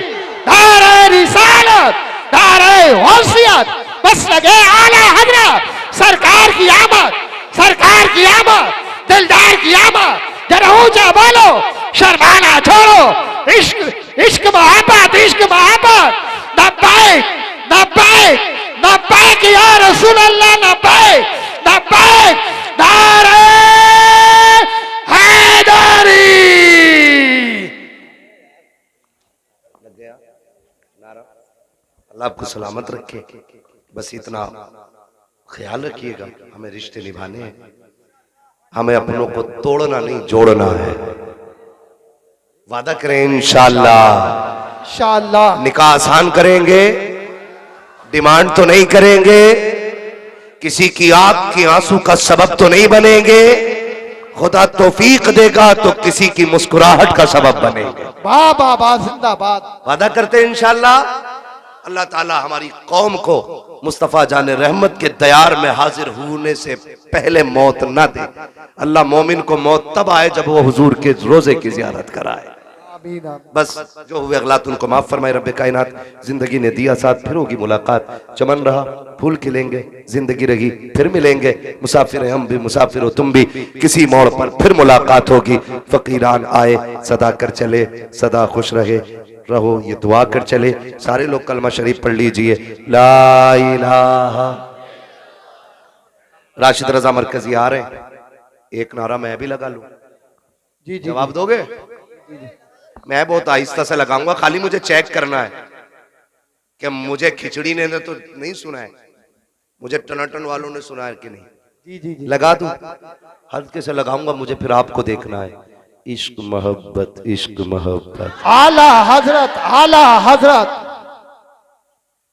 Speaker 2: नारे रिसालत, नारे गौसियत, बस लगे आला हजरत सरकार की आमद, सरकार की आमद, दिलदार की आमद। जरा ऊंचा बोलो, शर्माना छोड़ो, इश्क इश्क मोहब्बत, इश्क मोहब्बत। नब्बैक नब्बैक नब्बैक या रसूल अल्लाह, नब्बैक नब्बैक, नारे हैदरी।
Speaker 1: लग गया नारा। अल्लाह आपको सलामत रखे। बस इतना ख्याल रखिएगा, हमें रिश्ते निभाने हैं, हमें अपनों को तोड़ना नहीं जोड़ना है। वादा करें इंशाअल्लाह,
Speaker 2: इंशाअल्लाह
Speaker 1: निकाह आसान करेंगे, डिमांड तो नहीं करेंगे, किसी की आंख की आंसू का सबब तो नहीं बनेंगे, खुदा तौफीक देगा तो किसी की मुस्कुराहट का सबब बनेंगे।
Speaker 2: वाह वाह वाह, जिंदाबाद।
Speaker 1: वादा करते हैं इंशाअल्लाह अल्लाह ताला हमारी कौम को मुस्तफ़ा जान रहमत के दयार में हाजिर होने से पहले मौत ना दे। अल्लाह मोमिन को मौत तब आए जब वो हुजूर के रोजे की जियारत कराए।
Speaker 2: आमीन आमीन।
Speaker 1: बस जो हुए अगलात उनको माफ फरमाए रब्बे कायनात। जिंदगी ने दिया साथ, फिर होगी मुलाकात। चमन रहा फूल खिलेंगे, जिंदगी रही फिर मिलेंगे। मुसाफिर हैं हम भी, मुसाफिर हो तुम भी, किसी मोड़ पर फिर मुलाकात होगी। फकीरान आए सदा कर चले, सदा खुश रहे रहो ये दुआ कर चले। सारे लोग कलमा शरीफ पढ़ लीजिए, ला इलाहा। राशिद रजा मरकजी आ रहे हैं, एक नारा मैं भी लगा लूं,
Speaker 2: जी जी
Speaker 1: जवाब दोगे? मैं बहुत आहिस्ता से लगाऊंगा, खाली मुझे चेक करना है कि मुझे खिचड़ी ने तो नहीं सुना है, मुझे टनाटन वालों ने सुना है कि नहीं।
Speaker 2: जी जी जी।
Speaker 1: लगा दूं, हल्के से लगाऊंगा, मुझे फिर आपको देखना है। इश्क मोहब्बत, इश्क मोहब्बत,
Speaker 2: आला हजरत, आला हजरत,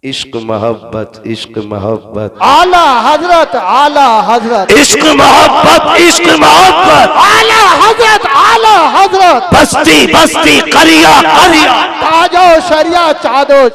Speaker 1: इश्क मोहब्बत, इश्क मोहब्बत,
Speaker 2: आला हजरत, आला हजरत,
Speaker 1: इश्क मोहब्बत, इश्क मोहब्बत,
Speaker 2: आला हजरत, आला हजरत,
Speaker 1: बस्ती बस्ती करिया करिया,
Speaker 2: ताजो शरिया चादो